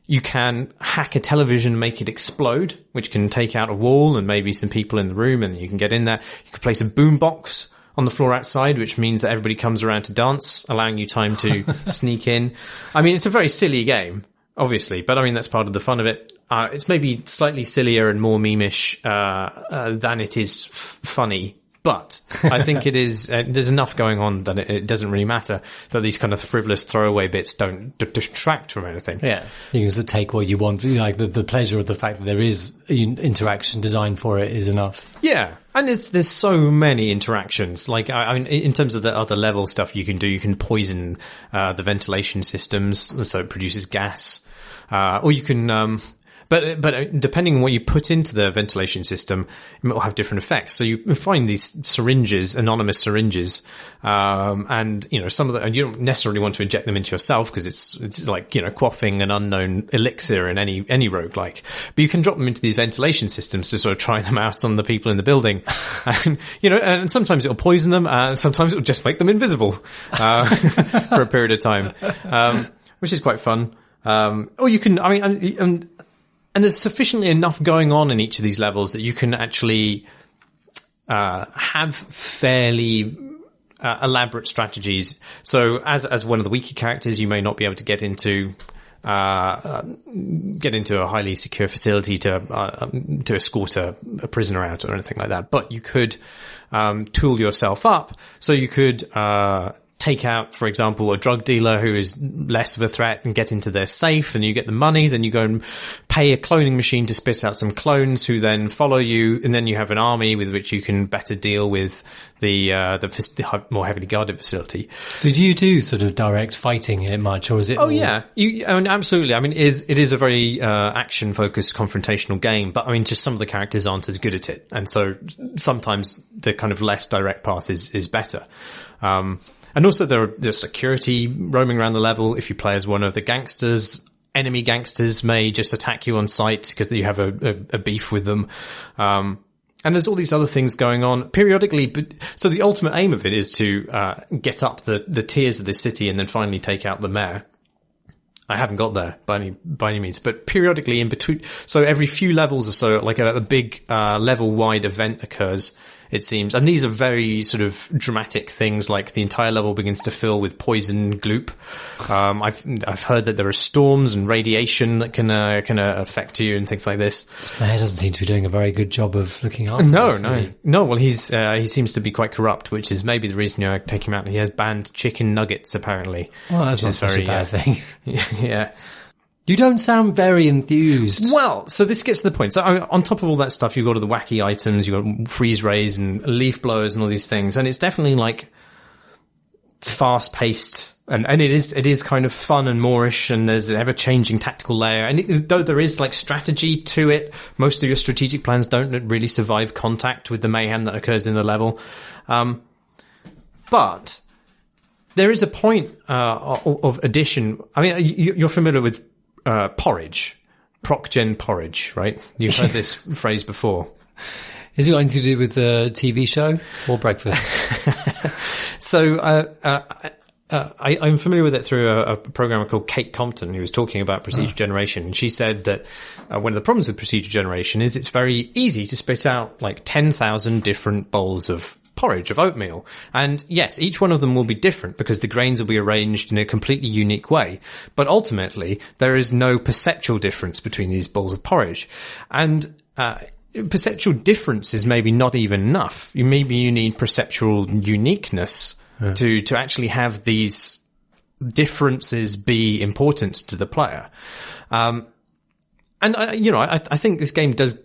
You can hack a television and make it explode, which can take out a wall and maybe some people in the room, and you can get in there. You can place a boombox on the floor outside, which means that everybody comes around to dance, allowing you time to sneak in. I mean, it's a very silly game, obviously, but I mean, that's part of the fun of it. It's maybe slightly sillier and more meme-ish than it is funny. But I think it is, there's enough going on that it doesn't really matter, that these kind of frivolous throwaway bits don't detract from anything. Yeah. You can just take what you want. Like the pleasure of the fact that there is interaction designed for it is enough. Yeah. And there's so many interactions. Like, I mean, in terms of the other level stuff you can do, you can poison, the ventilation systems, so it produces gas. Or you can, But depending on what you put into the ventilation system, it will have different effects. So you find these syringes, anonymous syringes, and some of them, you don't necessarily want to inject them into yourself, because it's like, quaffing an unknown elixir in any roguelike. But you can drop them into these ventilation systems to sort of try them out on the people in the building. And, and sometimes it'll poison them, and sometimes it'll just make them invisible, for a period of time, which is quite fun. Or you can, and there's sufficiently enough going on in each of these levels that you can actually have fairly elaborate strategies. So as one of the weaker characters, you may not be able to get into a highly secure facility to escort a prisoner out or anything like that. But you could tool yourself up, so you could take out, for example, a drug dealer who is less of a threat and get into their safe, and you get the money. Then you go and pay a cloning machine to spit out some clones who then follow you, and then you have an army with which you can better deal with the more heavily guarded facility. So do you do sort of direct fighting here much, or is it? Oh, yeah. Absolutely. I mean, it is a very action focused confrontational game, but I mean, just some of the characters aren't as good at it, and so sometimes the kind of less direct path is better. And also there's security roaming around the level. If you play as one of the gangsters, enemy gangsters may just attack you on sight because you have a beef with them. And there's all these other things going on periodically. But so the ultimate aim of it is to get up the tiers of this city and then finally take out the mayor. I haven't got there by any means, but periodically in between, so every few levels or so, like a big level wide event occurs it seems. And these are very sort of dramatic things, like the entire level begins to fill with poison gloop. I've heard that there are storms and radiation that can affect you and things like this. This player doesn't seem to be doing a very good job of looking after No. Well, he seems to be quite corrupt, which is maybe the reason I take him out. He has banned chicken nuggets, apparently. Well, that's not such a bad thing. Yeah. You don't sound very enthused. Well, so this gets to the point. So on top of all that stuff, you've got all the wacky items, you've got freeze rays and leaf blowers and all these things. And it's definitely like fast paced and it is kind of fun and moreish, and there's an ever changing tactical layer. And though there is like strategy to it, most of your strategic plans don't really survive contact with the mayhem that occurs in the level. But there is a point, of addition. I mean, you're familiar with porridge, proc-gen porridge, right? You've heard this phrase before. Is it got anything to do with the TV show or breakfast? So, I'm familiar with it through a programmer called Kate Compton, who was talking about procedural generation. And she said that one of the problems with procedural generation is it's very easy to spit out like 10,000 different bowls of porridge, of oatmeal. And yes, each one of them will be different because the grains will be arranged in a completely unique way. But ultimately, there is no perceptual difference between these bowls of porridge. And perceptual difference is maybe not even enough. Maybe you need perceptual uniqueness to actually have these differences be important to the player. And I think this game does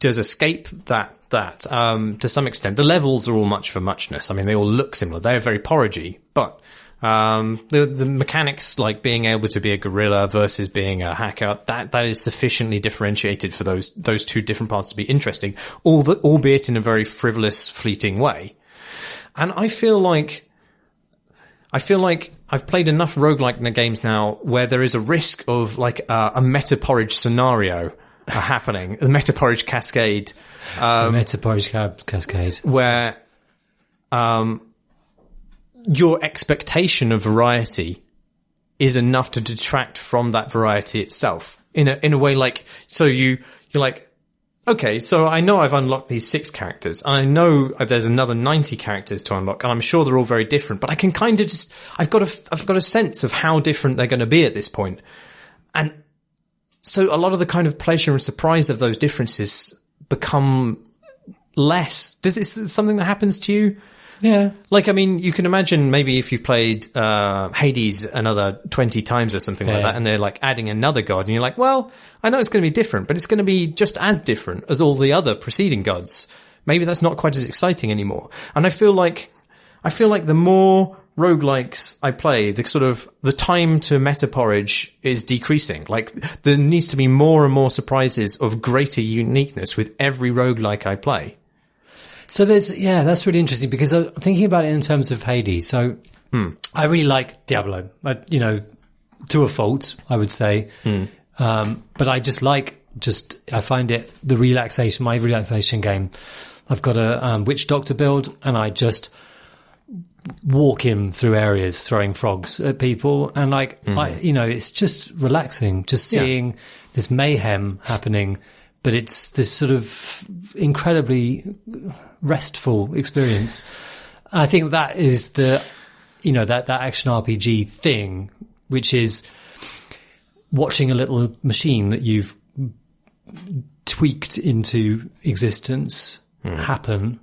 escape that to some extent. The levels are all much for muchness. I mean, they all look similar. They're very porridgey, but the mechanics, like being able to be a guerrilla versus being a hacker, that is sufficiently differentiated for those two different parts to be interesting, albeit in a very frivolous, fleeting way. And I feel like I've played enough roguelike games now where there is a risk of like a Meta-Porridge scenario happening, the Meta-Porridge Cascade. The Meta-Porridge Cascade. Where your expectation of variety is enough to detract from that variety itself. In a way, like, so you're like, okay, so I know I've unlocked these 6 characters, and I know there's another 90 characters to unlock, and I'm sure they're all very different, but I can kind of just, I've got a sense of how different they're going to be at this point. And so a lot of the kind of pleasure and surprise of those differences become less. Is this something that happens to you? Yeah. Like, I mean, you can imagine maybe if you've played Hades another 20 times or something like that, and they're like adding another god, and you're like, well, I know it's going to be different, but it's going to be just as different as all the other preceding gods. Maybe that's not quite as exciting anymore. And I feel like the more roguelikes I play, the time to Meta-Porridge is decreasing. Like, there needs to be more and more surprises of greater uniqueness with every roguelike I play. So that's really interesting, because I'm thinking about it in terms of Hades. So I really like Diablo, to a fault, I would say. But I I find it my relaxation game. I've got a witch doctor build, and I just walk him through areas throwing frogs at people, and it's just relaxing, just seeing this mayhem happening. But it's this sort of incredibly restful experience. I think that is that action RPG thing, which is watching a little machine that you've tweaked into existence happen,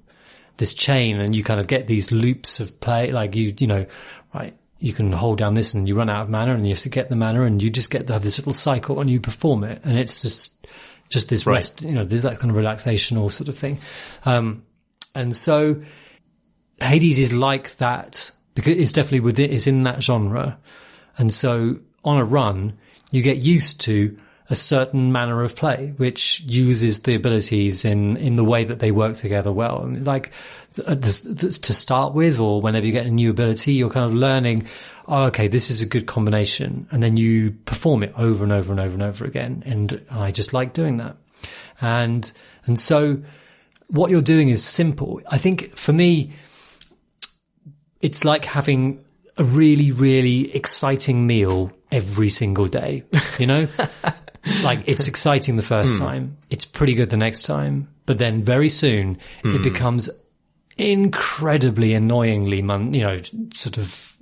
this chain, and you kind of get these loops of play, like you can hold down this and you run out of mana and you have to get the mana, and you just get to have this little cycle and you perform it, and it's just this rest, there's that kind of relaxational sort of thing. And so Hades is like that, because it's definitely it's in that genre. And so on a run, you get used to a certain manner of play, which uses the abilities in the way that they work together well. And like to start with, or whenever you get a new ability, you're kind of learning, okay, this is a good combination. And then you perform it over and over and over and over again. And I just like doing that. And so what you're doing is simple. I think for me, it's like having a really, really exciting meal every single day, Like, it's exciting the first time. It's pretty good the next time. but then very soon it becomes incredibly annoyingly, sort of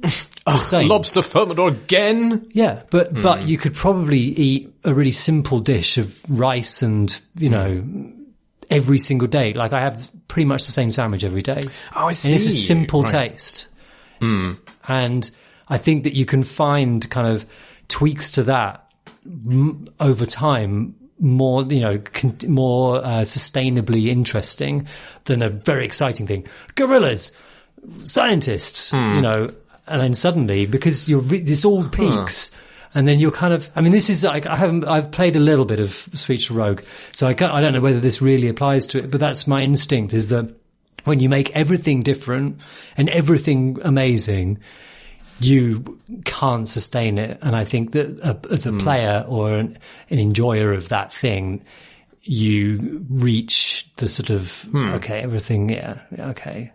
insane. Lobster thermidor again? Yeah, but you could probably eat a really simple dish of rice and, every single day. Like I have pretty much the same sandwich every day. Oh, I see. And it's a simple taste. And I think that you can find kind of tweaks to that over time more, more sustainably interesting than a very exciting thing. Gorillas, scientists, and then suddenly, because this all peaks, and then you're kind of, this is like, I've played a little bit of Speech to Rogue, so I don't know whether this really applies to it, but that's my instinct, is that when you make everything different and everything amazing, you can't sustain it. And I think that as a player or an enjoyer of that thing, you reach the sort of, okay, everything, okay.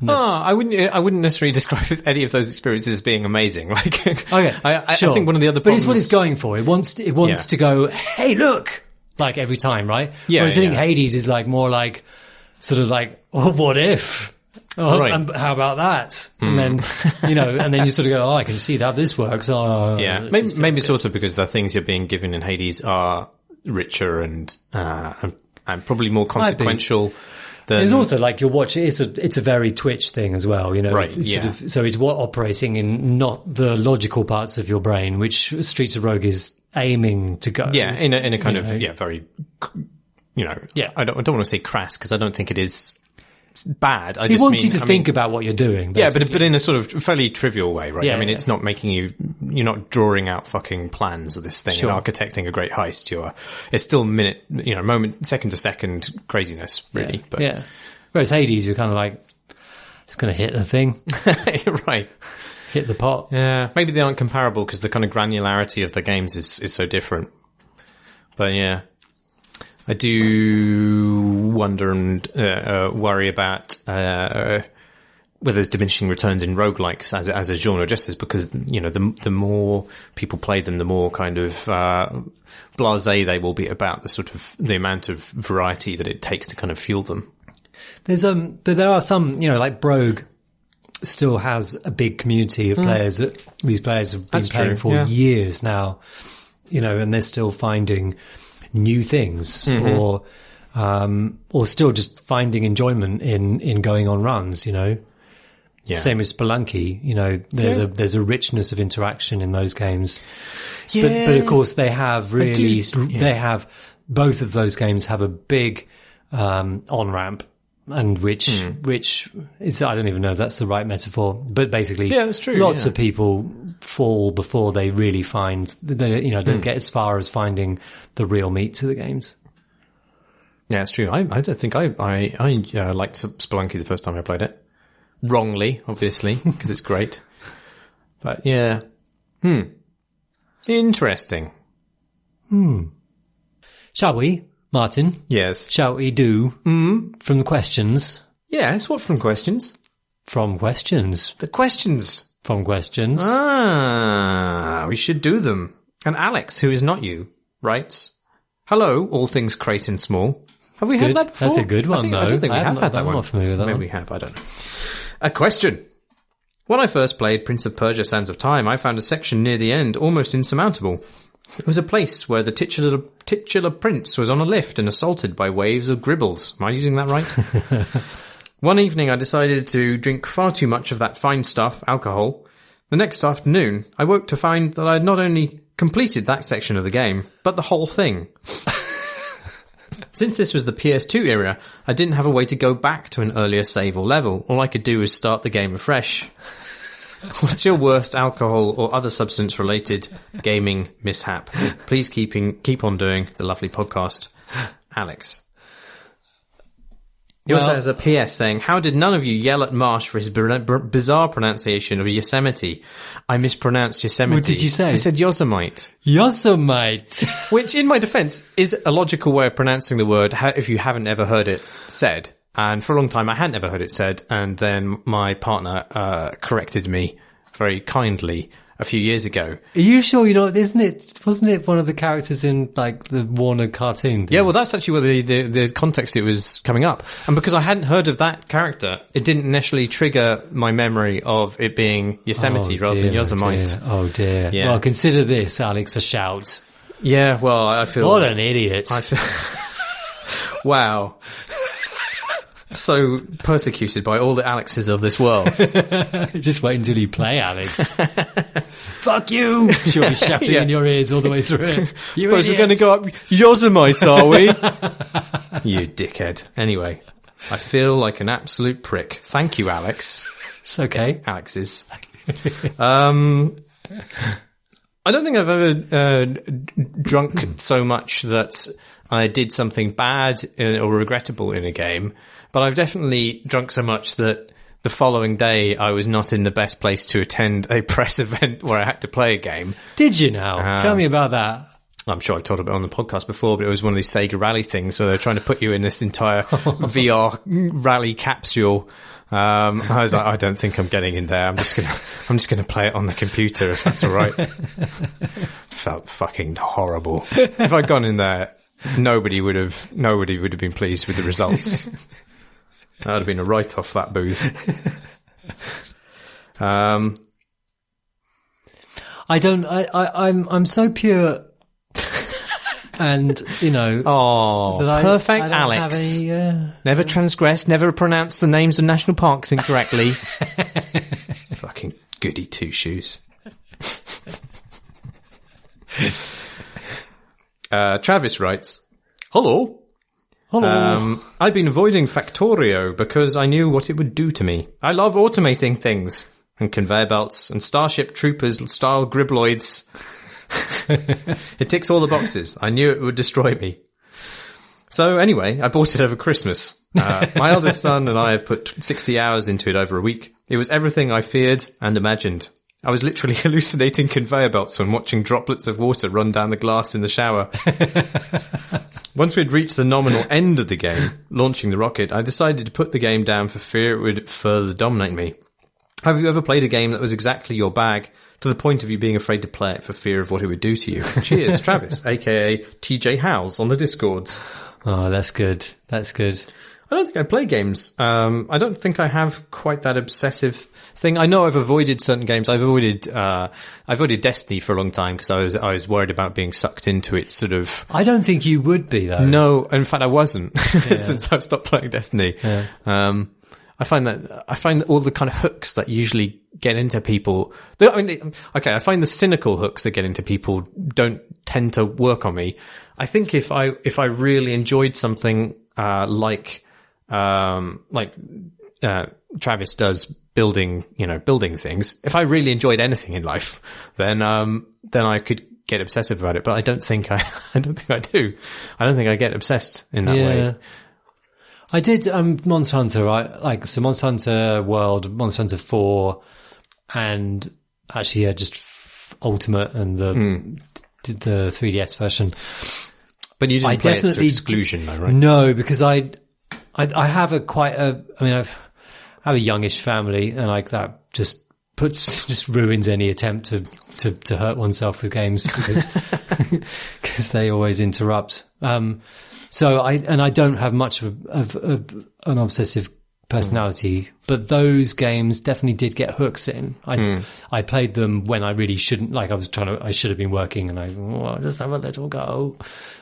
I wouldn't necessarily describe any of those experiences as being amazing. Like, okay, I think one of the other But problems, it's what it's going for. It wants to go, hey, look, like every time, right? Yeah. Whereas I think Hades is like more like, sort of like, oh, what if? Oh, right. And how about that? And then, and then you sort of go, oh, I can see how this works. Oh, yeah. Maybe it's also because the things you're being given in Hades are richer and probably more consequential than... It's also like you're watching, it's a very Twitch thing as well, Right, so it's operating in not the logical parts of your brain, which Streets of Rogue is aiming to go. Yeah, in a kind of, very, Yeah. I don't want to say crass because I don't think it is bad. He wants you to think about what you're doing. Basically. Yeah, but in a sort of fairly trivial way, right? Yeah, it's not making you're not drawing out fucking plans of this thing Sure. and architecting a great heist. It's still second to second craziness, really. Yeah. But yeah. Whereas Hades, you're kind of like, it's going to hit the thing. Right. Hit the pot. Yeah. Maybe they aren't comparable because the kind of granularity of the games is so different. But yeah. I do wonder and worry about whether there's diminishing returns in roguelikes as a genre, just as because the more people play them, the more kind of blasé they will be about the amount of variety that it takes to kind of fuel them. But there are some, like Brogue still has a big community of players that these players have been playing for years now, and they're still finding new things or still just finding enjoyment in going on runs, Yeah. Same as Spelunky, there's a richness of interaction in those games. Yeah. But of course they have both of those games have a big, on-ramp. And which is, I don't even know if that's the right metaphor, but basically, that's true. Lots of people fall before they really find, don't get as far as finding the real meat to the games. Yeah, it's true. I don't think I liked Spelunky the first time I played it. Wrongly, obviously, because it's great. But yeah. Interesting. Shall we, Martin? Yes. Shall we do from the questions? Yes, what from questions? From questions. The questions. From questions. We should do them. And Alex, who is not you, writes, hello, all things great and small. Have we had that before? That's a good one, though. I don't think we have had that one. I'm not familiar with that Maybe one. we have, I don't know. A question. When I first played Prince of Persia Sands of Time, I found a section near the end almost insurmountable. It was a place where the titular prince was on a lift and assaulted by waves of gribbles. Am I using that right? One evening I decided to drink far too much of that fine stuff, alcohol. The next afternoon, I woke to find that I had not only completed that section of the game, but the whole thing. Since this was the PS2 era, I didn't have a way to go back to an earlier save or level. All I could do was start the game afresh. What's your worst alcohol or other substance-related gaming mishap? Please keep on doing the lovely podcast. Alex. He also has a PS saying, how did none of you yell at Marsh for his bizarre pronunciation of Yosemite? I mispronounced Yosemite. What did you say? I said Yosemite. Yosemite. Which, in my defense, is a logical way of pronouncing the word if you haven't ever heard it said. And for a long time, I hadn't ever heard it said. And then my partner corrected me very kindly a few years ago. Are you sure? Wasn't it one of the characters in like the Warner cartoon thing? Yeah, well, that's actually where the context it was coming up. And because I hadn't heard of that character, it didn't initially trigger my memory of it being Yosemite rather than Yosemite. Oh dear. Yeah. Well, consider this, Alex, a shout. Yeah, well, I feel... What an idiot. Wow. So persecuted by all the Alexes of this world. Just wait until you play, Alex. Fuck you! She'll be shouting in your ears all the way through it. You Suppose idiot. we're going to go up Yosemite, are we? You dickhead. Anyway, I feel like an absolute prick. Thank you, Alex. It's okay. Alexes. I don't think I've ever drunk so much that I did something bad or regrettable in a game, but I've definitely drunk so much that the following day I was not in the best place to attend a press event where I had to play a game. Did you now? Tell me about that. I'm sure I've told about it on the podcast before, but it was one of these Sega Rally things where they're trying to put you in this entire VR rally capsule. I was like, I don't think I'm getting in there. I'm just gonna play it on the computer if that's all right. Felt fucking horrible. If I'd gone in there, nobody would have been pleased with the results. That would have been a write-off, that booth. I'm so pure. And, perfect Alex. Never transgress, never pronounce the names of national parks incorrectly. Fucking goody two-shoes. Travis writes, Hello. I've been avoiding Factorio because I knew what it would do to me. I love automating things and conveyor belts and Starship Troopers style gribloids. It ticks all the boxes. I knew it would destroy me. So anyway, I bought it over Christmas. My eldest son and I have put 60 hours into it over a week. It was everything I feared and imagined. I was literally hallucinating conveyor belts when watching droplets of water run down the glass in the shower. Once we'd reached the nominal end of the game, launching the rocket, I decided to put the game down for fear it would further dominate me. Have you ever played a game that was exactly your bag, to the point of you being afraid to play it for fear of what it would do to you? Cheers, Travis, aka TJ Howes on the Discords. Oh, that's good. That's good. I don't think I play games. I don't think I have quite that obsessive thing. I know I've avoided certain games. I've avoided Destiny for a long time because I was worried about being sucked into it sort of. I don't think you would be though. No, in fact I wasn't since I've stopped playing Destiny. Yeah. I find that all the kind of hooks that usually get into people, I find the cynical hooks that get into people don't tend to work on me. I think if I really enjoyed something, like Travis does building things. If I really enjoyed anything in life, then I could get obsessive about it. But I don't think I do. I don't think I get obsessed in that way. I did, Monster Hunter, right? So Monster Hunter World, Monster Hunter 4, and actually, just Ultimate and did the 3DS version. But you didn't play it to exclusion though, right? No, because I have I have a youngish family, and like that just ruins any attempt to hurt oneself with games because they always interrupt. So I don't have much of an obsessive personality, but those games definitely did get hooks in. I played them when I really shouldn't, I should have been working and I'll just have a little go.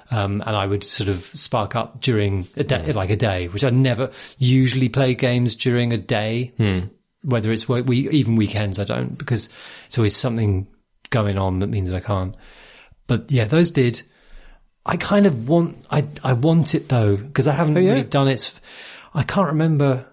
And I would sort of spark up during a day, which I never usually play games during a day, whether it's even weekends I don't, because it's always something going on that means that I can't. But yeah, those did. I kind of want it though, because I haven't really done it. I can't remember.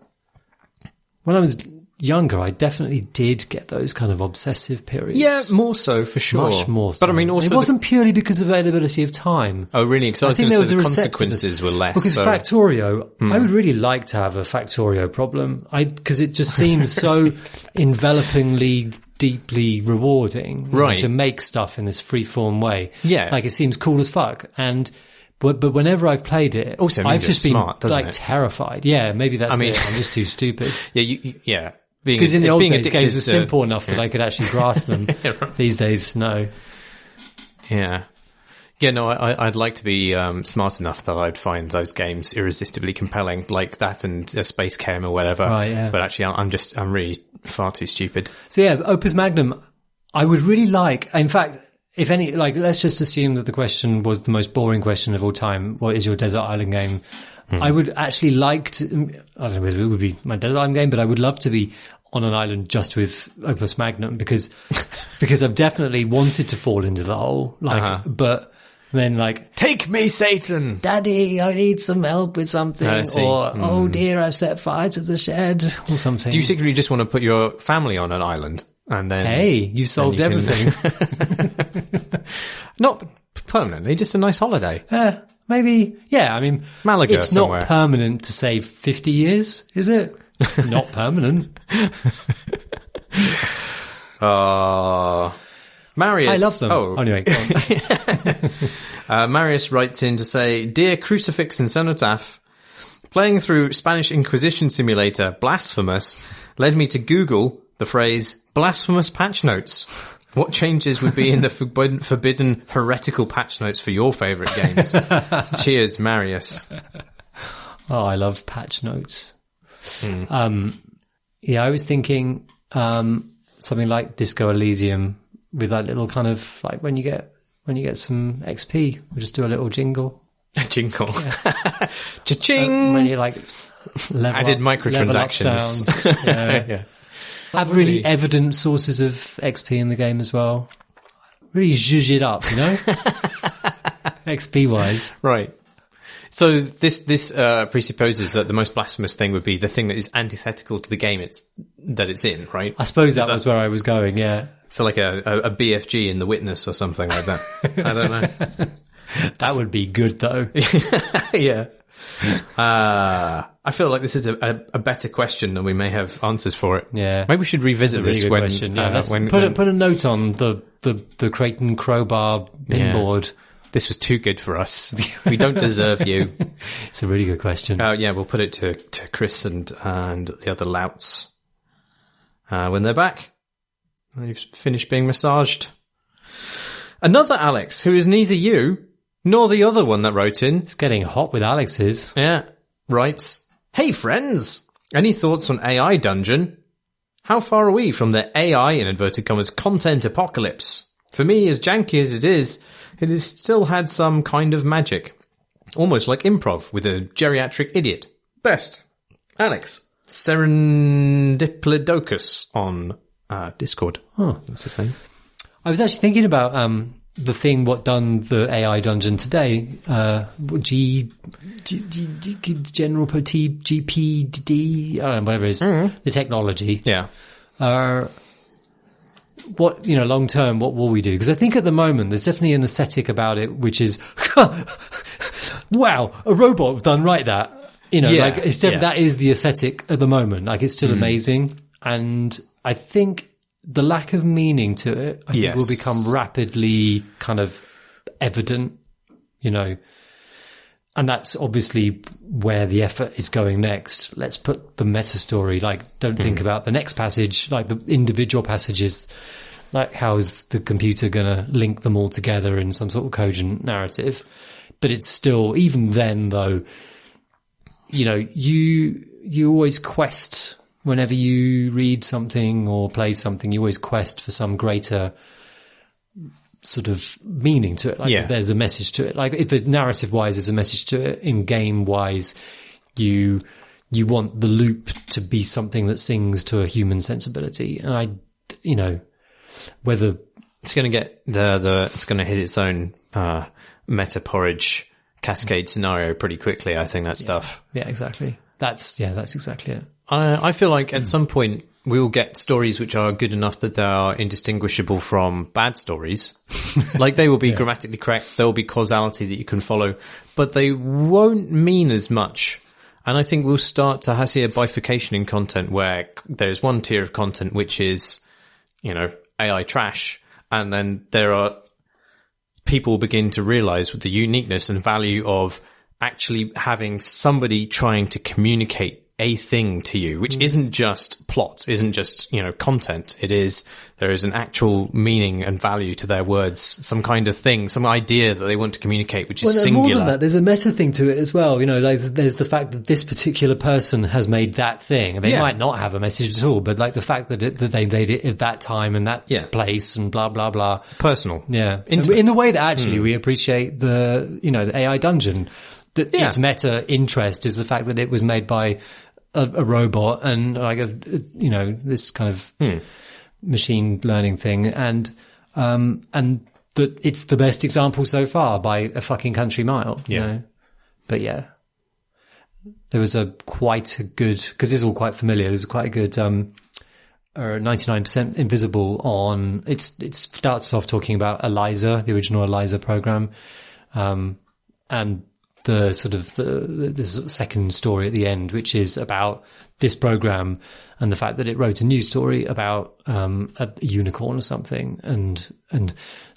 When I was younger, I definitely did get those kind of obsessive periods. Yeah, more so for sure. Much more so. But I mean, also it wasn't purely because of availability of time. Oh, really? Because I was going to say the consequences were less. Because Factorio, I would really like to have a Factorio problem. Because it just seems so envelopingly, deeply rewarding, right? To make stuff in this free-form way. Yeah, like it seems cool as fuck. But whenever I've played it, also I've just been smart, terrified. Yeah, maybe that's it. I'm just too stupid. Yeah, Because in the old days, addicted games were to- simple enough that I could actually grasp them. Right. These days, no. Yeah. Yeah, no, I'd like to be smart enough that I'd find those games irresistibly compelling, like that and Space Chem or whatever. Right, yeah. But actually, I'm really far too stupid. So yeah, Opus Magnum, I would really like, in fact, if any, like, let's just assume that the question was the most boring question of all time. What is your desert island game? I would actually like to, I don't know whether it would be my desert island game, but I would love to be on an island just with Opus Magnum because I've definitely wanted to fall into the hole, like, but then like, Take me, Satan! Daddy, I need some help with something, I see. or oh dear, I've set fire to the shed, or something. Do you secretly just want to put your family on an island and then... Hey, you solved then you can- everything. Not permanently, just a nice holiday. Maybe, yeah, I mean, Malaga it's somewhere. not permanent to say 50 years, is it? Not permanent. Marius. I love them. Oh, Anyway, go on. Marius writes in to say, Dear Crucifix and Cenotaph, playing through Spanish Inquisition Simulator Blasphemous led me to Google the phrase blasphemous patch notes. What changes would be in the forbidden heretical patch notes for your favourite games? Cheers, Marius. Oh, I love patch notes. Yeah, I was thinking something like Disco Elysium with that little kind of like when you get some XP, we'll just do a little jingle. A jingle. Cha-ching! When you like level Added up, microtransactions. level up sounds. Yeah. Have really evident sources of XP in the game as well. Really zhuzh it up, you know? XP wise. Right. So this presupposes that the most blasphemous thing would be the thing that is antithetical to the game it's in, right? I suppose that was where I was going, yeah. So like a BFG in The Witness or something like that. I don't know. That would be good though. Yeah. I feel like this is a better question than we may have answers for it. Yeah. Maybe we should revisit Really this good when, question. Yeah, let's when put a note on the Creighton Crowbar pinboard. This was too good for us. We don't deserve you. It's a really good question. Yeah, we'll put it to Chris and the other louts when they're back. They've finished being massaged. Another Alex, who is neither you nor the other one that wrote in. It's getting hot with Alex's. Yeah, writes, Hey friends, any thoughts on AI Dungeon? How far are we from the AI, in inverted commas, content apocalypse? For me, as janky as it has still had some kind of magic. Almost like improv with a geriatric idiot. Best. Alex. Serendiplodocus on Discord. Oh, that's his name. I was actually thinking about the thing what done the AI dungeon today. General GPD, I don't know, whatever it is, the technology. Yeah. What, long term, what will we do? Because I think at the moment there's definitely an aesthetic about it, which is, wow, a robot have done right that. Like it's that is the aesthetic at the moment. Like it's still amazing. And I think the lack of meaning to it, I think will become rapidly kind of evident, and that's obviously where the effort is going next. Let's put the meta story, like don't think about the next passage, like the individual passages, like how is the computer going to link them all together in some sort of cogent narrative. But it's still, even then though, you always quest whenever you read something or play something, you always quest for some greater sort of meaning to it. Like there's a message to it. Like if it narrative wise there's a message to it, in game wise, you want the loop to be something that sings to a human sensibility. And whether it's going to get it's going to hit its own, Meta-Porridge Cascade scenario pretty quickly. I think that stuff. Yeah, exactly. That's exactly it. I feel like at some point we will get stories which are good enough that they are indistinguishable from bad stories. Like they will be grammatically correct. There will be causality that you can follow, but they won't mean as much. And I think we'll start to see a bifurcation in content where there's one tier of content which is, AI trash. And then there are people begin to realize with the uniqueness and value of actually having somebody trying to communicate a thing to you, which isn't just plot, isn't just, content. There is an actual meaning and value to their words, some kind of thing, some idea that they want to communicate, which is singular. More than that, there's a meta thing to it as well. There's the fact that this particular person has made that thing. They might not have a message at all, but like the fact that they made it at that time and that place and blah, blah, blah. Personal. Yeah. In the way that actually we appreciate the AI dungeon. Its meta interest is the fact that it was made by a robot and like this kind of machine learning thing, and that it's the best example so far by a fucking country mile. But there was quite a good, because this is all quite familiar. There was quite a good 99% Invisible on. It starts off talking about ELIZA, the original ELIZA program, and the sort of this second story at the end, which is about this program and the fact that it wrote a news story about a unicorn or something, and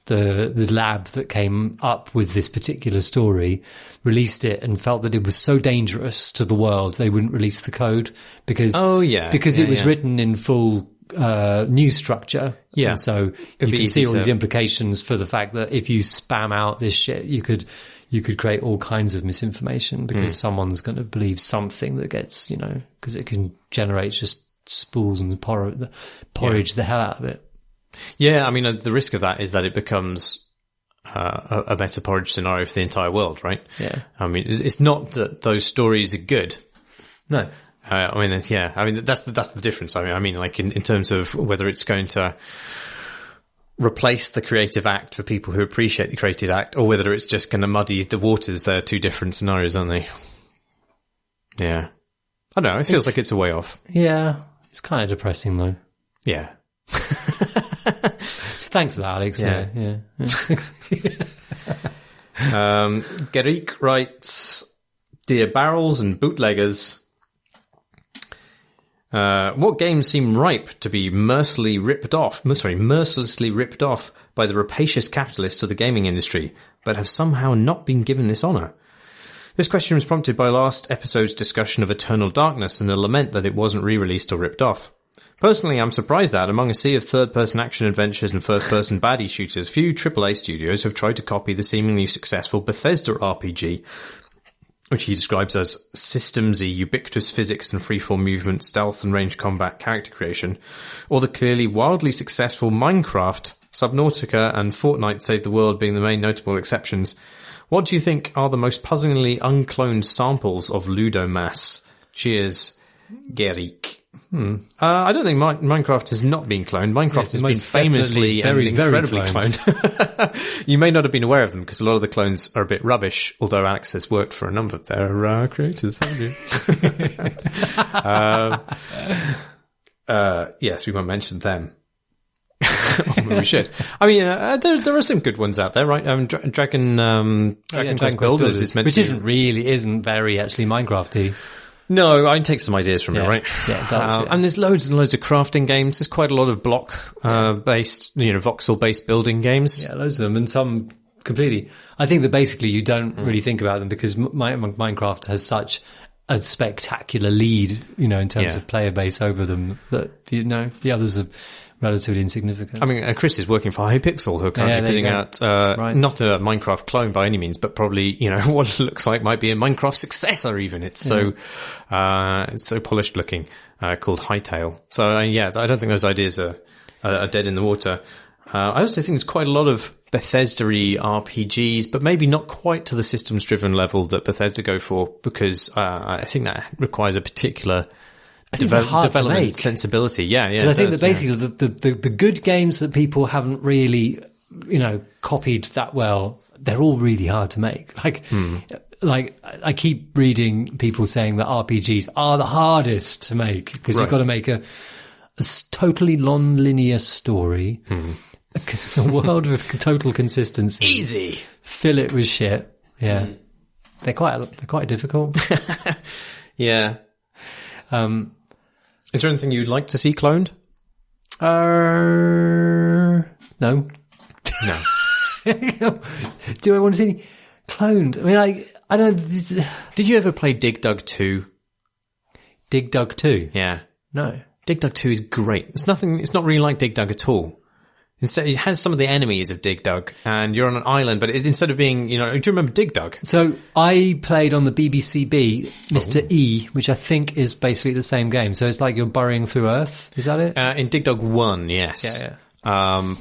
the lab that came up with this particular story released it and felt that it was so dangerous to the world they wouldn't release the code because it was written in full news structure. Yeah. And so you can see all these implications for the fact that if you spam out this shit, you could create all kinds of misinformation because someone's going to believe something that gets, because it can generate just spools and porridge the hell out of it. Yeah, I mean, the risk of that is that it becomes a Meta-Porridge scenario for the entire world, right? Yeah. I mean, it's not that those stories are good. No. That's the difference. I mean, like in terms of whether it's going to replace the creative act for people who appreciate the creative act, or whether it's just going to muddy the waters. They're two different scenarios, aren't they? Yeah. I don't know. It feels like it's a way off. Yeah. It's kind of depressing though. Yeah. Thanks for that, Alex. Yeah. Gerik writes, "Dear Barrels and Bootleggers, what games seem ripe to be mercilessly ripped off by the rapacious capitalists of the gaming industry, but have somehow not been given this honour? This question was prompted by last episode's discussion of Eternal Darkness and the lament that it wasn't re-released or ripped off. Personally, I'm surprised that, among a sea of third-person action adventures and first-person baddie shooters, few AAA studios have tried to copy the seemingly successful Bethesda RPG, which he describes as systemsy, ubiquitous physics and freeform movement, stealth and range combat, character creation, or the clearly wildly successful Minecraft, Subnautica and Fortnite Save the World being the main notable exceptions. What do you think are the most puzzlingly uncloned samples of Ludomass? Cheers, Gerik." I don't think Minecraft has not been cloned. Minecraft has been famously and incredibly cloned. You may not have been aware of them because a lot of the clones are a bit rubbish, although Alex has worked for a number of their creators, haven't you? Yes, we won't mention them. We should. I mean, there are some good ones out there, right? Dragon Quest Builders is meant which to isn't very actually Minecrafty. No, I can take some ideas from it, right? Yeah, it does. And there's loads and loads of crafting games. There's quite a lot of block based, voxel based building games. Yeah, loads of them, and some completely. I think that basically you don't really think about them because Minecraft has such a spectacular lead, in terms of player base over them that the others are relatively insignificant. I mean, Chris is working for Hypixel, who are currently putting out not a Minecraft clone by any means, but probably what it looks like might be a Minecraft successor. Even it's so polished looking, called Hightail. So I don't think those ideas are dead in the water. I also think there's quite a lot of Bethesda-y RPGs, but maybe not quite to the systems-driven level that Bethesda go for, because I think that requires a particular development sensibility. Yeah. I think that basically the good games that people haven't really, copied that well, they're all really hard to make. Like I keep reading people saying that RPGs are the hardest to make because you've got to make a totally non-linear story, a world with total consistency. Easy. Fill it with shit. Yeah. They're quite difficult. Yeah. Is there anything you'd like to see cloned? No. No. Do I want to see any cloned? I mean, I don't. Did you ever play Dig Dug 2? Dig Dug 2? Yeah. No. Dig Dug 2 is great. It's not really like Dig Dug at all. Instead, it has some of the enemies of Dig Dug, and you're on an island, but instead of being, do you remember Dig Dug? So I played on the BBCB Mr. E, which I think is basically the same game. So it's like you're burrowing through Earth. Is that it? In Dig Dug 1, yes. Yeah.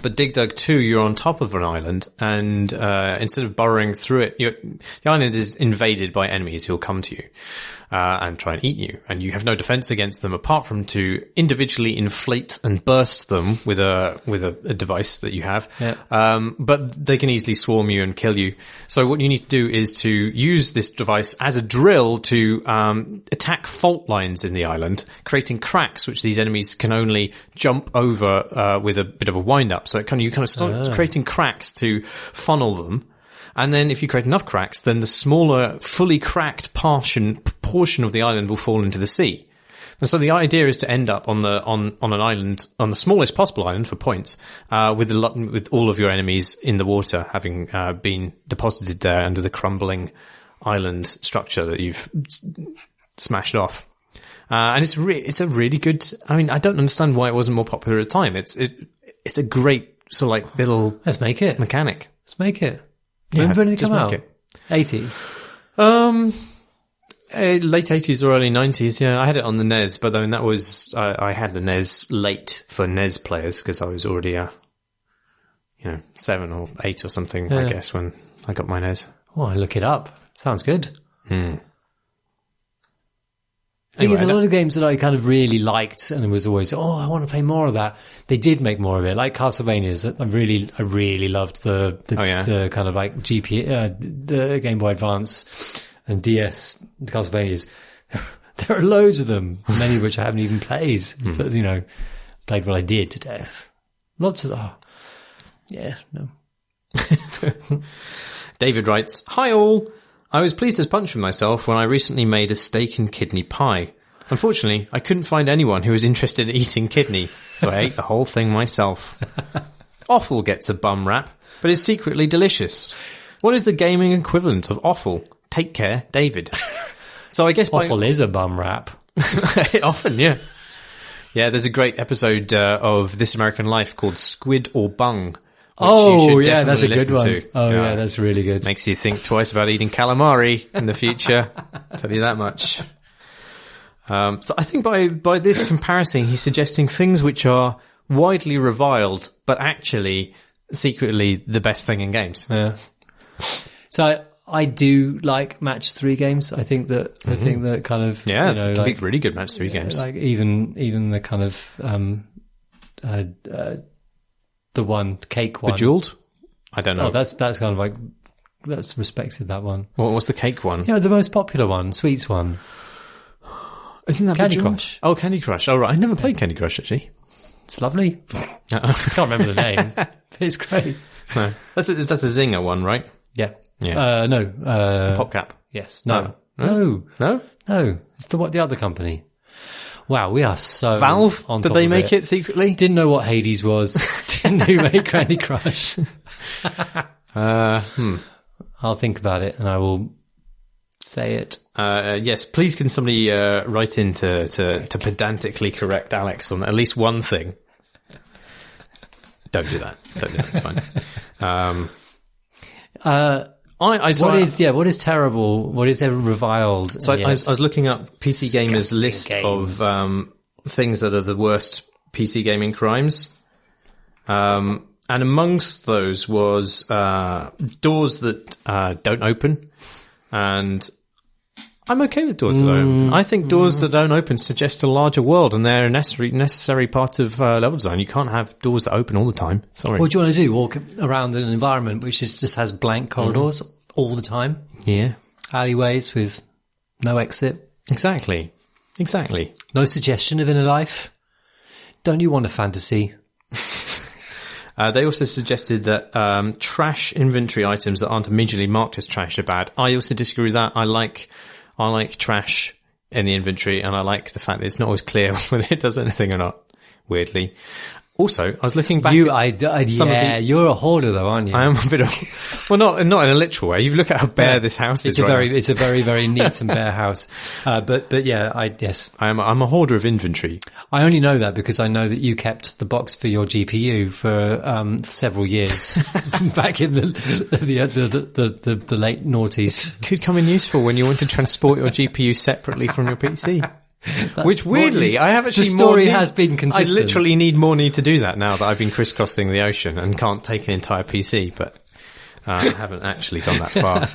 But Dig Dug 2, you're on top of an island, and instead of burrowing through it, the island is invaded by enemies who'll come to you and try and eat you, and you have no defense against them apart from to individually inflate and burst them with a device that you have. Yeah. But they can easily swarm you and kill you. So what you need to do is to use this device as a drill to attack fault lines in the island, creating cracks which these enemies can only jump over with a bit of a wind up. So you kind of start creating cracks to funnel them. And then if you create enough cracks, then the smaller, fully cracked portion of the island will fall into the sea. And so the idea is to end up on an island, on the smallest possible island for points, with all of your enemies in the water, having been deposited there under the crumbling island structure that you've smashed off. And it's a really good. I mean, I don't understand why it wasn't more popular at the time. It's a great sort of like little. Let's make it. Mechanic. Let's make it. When did it come out? 80s? Late 80s or early 90s, yeah. I had it on the NES, but then that was, I had the NES late for NES players because I was already, 7 or 8 or something, I guess, when I got my NES. Oh, I look it up. Sounds good. I think Anyway, there's a lot of games that I kind of really liked, and it was always, I want to play more of that. They did make more of it, like Castlevania's. I really loved the kind of like the Game Boy Advance and DS Castlevania's. There are loads of them, many of which I haven't even played, but played what I did to death. Lots of, no. David writes, "Hi all. I was pleased as punch with myself when I recently made a steak and kidney pie. Unfortunately, I couldn't find anyone who was interested in eating kidney, so I ate the whole thing myself. Offal gets a bum rap, but is secretly delicious. What is the gaming equivalent of offal? Take care, David." So I guess offal is a bum rap. Often, yeah. Yeah, there's a great episode of This American Life called Squid or Bung. That's a good one. Yeah, that's really good. Makes you think twice about eating calamari in the future. I'll tell you that much. So I think by this comparison, he's suggesting things which are widely reviled, but actually secretly the best thing in games. Yeah. So I do like match 3 games. I think that kind of like really good match 3 games. Like even the kind of the cake one. Bejeweled? I don't know. Oh, that's kind of like, that's respected, that one. What's the cake one? The most popular one, sweets one. Isn't that Candy Bejeweled? Crush? Oh, Candy Crush. Oh, right. I never played Candy Crush, actually. It's lovely. I can't remember the name, but it's great. No. That's a Zinger one, right? Yeah. Yeah. No. PopCap. Yes. No. No. It's the other company. Wow, we are so Valve? On Did top they of make it secretly? Didn't know what Hades was. Didn't know make Candy Crush. I'll think about it and I will say it. Yes, please can somebody write in to pedantically correct Alex on at least one thing. Don't do that. It's fine. What is terrible? What is ever reviled? So I was looking up PC Gamer's list of things that are the worst PC gaming crimes. And amongst those was doors that don't open. And I'm okay with doors that don't open. I think doors that don't open suggest a larger world, and they're a necessary part of level design. You can't have doors that open all the time. Sorry. What do you want to do? Walk around in an environment which just has blank corridors all the time? Yeah. Alleyways with no exit? Exactly. No suggestion of inner life? Don't you want a fantasy? They also suggested that trash inventory items that aren't immediately marked as trash are bad. I also disagree with that. I like trash in the inventory, and I like the fact that it's not always clear whether it does anything or not, weirdly. Also, I was looking back. You're a hoarder though, aren't you? I am a bit of, well, not in a literal way. You look at how bare this house is. It's a very, very neat and bare house. But yeah, yes. I'm a hoarder of inventory. I only know that because I know that you kept the box for your GPU for, several years back in the late noughties. Could come in useful when you want to transport your GPU separately from your PC. Which weirdly, I have actually the story has been consistent. I literally need more need to do that now that I've been crisscrossing the ocean and can't take an entire PC, but I haven't actually gone that far.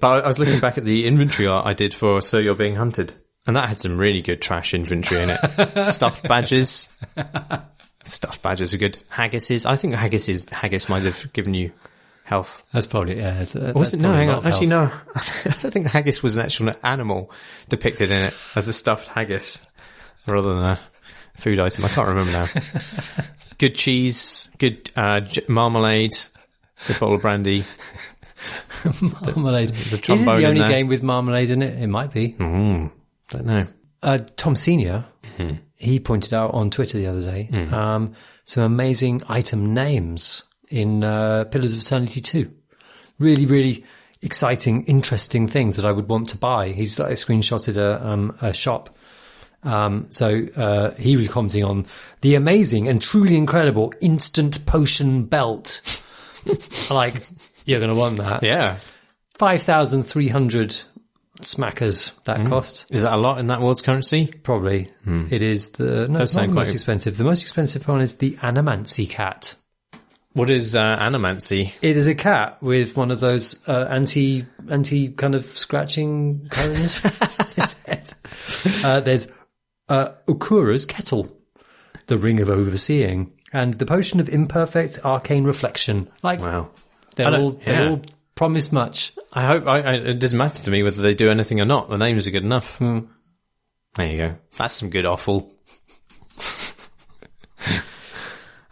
But I was looking back at the inventory art I did for So You're Being Hunted, and that had some really good trash inventory in it. Stuffed badges. Stuffed badges are good. Haggises. I think haggis might have given you health. That's probably, yeah. Was it? No, hang on. Actually, no. I think haggis was an actual animal depicted in it as a stuffed haggis rather than a food item. I can't remember now. Good cheese, good marmalade, good bowl of brandy. Marmalade. The trombone. Is it the only in there. game with marmalade in it? It might be. Don't know. Tom Senior, he pointed out on Twitter the other day, some amazing item names in Pillars of Eternity 2. Really, really exciting, interesting things that I would want to buy. He's like screenshotted a shop. So he was commenting on the amazing and truly incredible instant potion belt. Like, you're going to want that. Yeah. 5,300 smackers that cost. Is that a lot in that world's currency? Probably. It is it's not the most expensive. The most expensive one is the Animancy cat. What is Animancy? It is a cat with one of those anti kind of scratching cones. There's Ukura's kettle, the ring of overseeing, and the potion of imperfect arcane reflection. Like, wow, they all promise much. I hope it doesn't matter to me whether they do anything or not. The names are good enough. There you go. That's some good offal.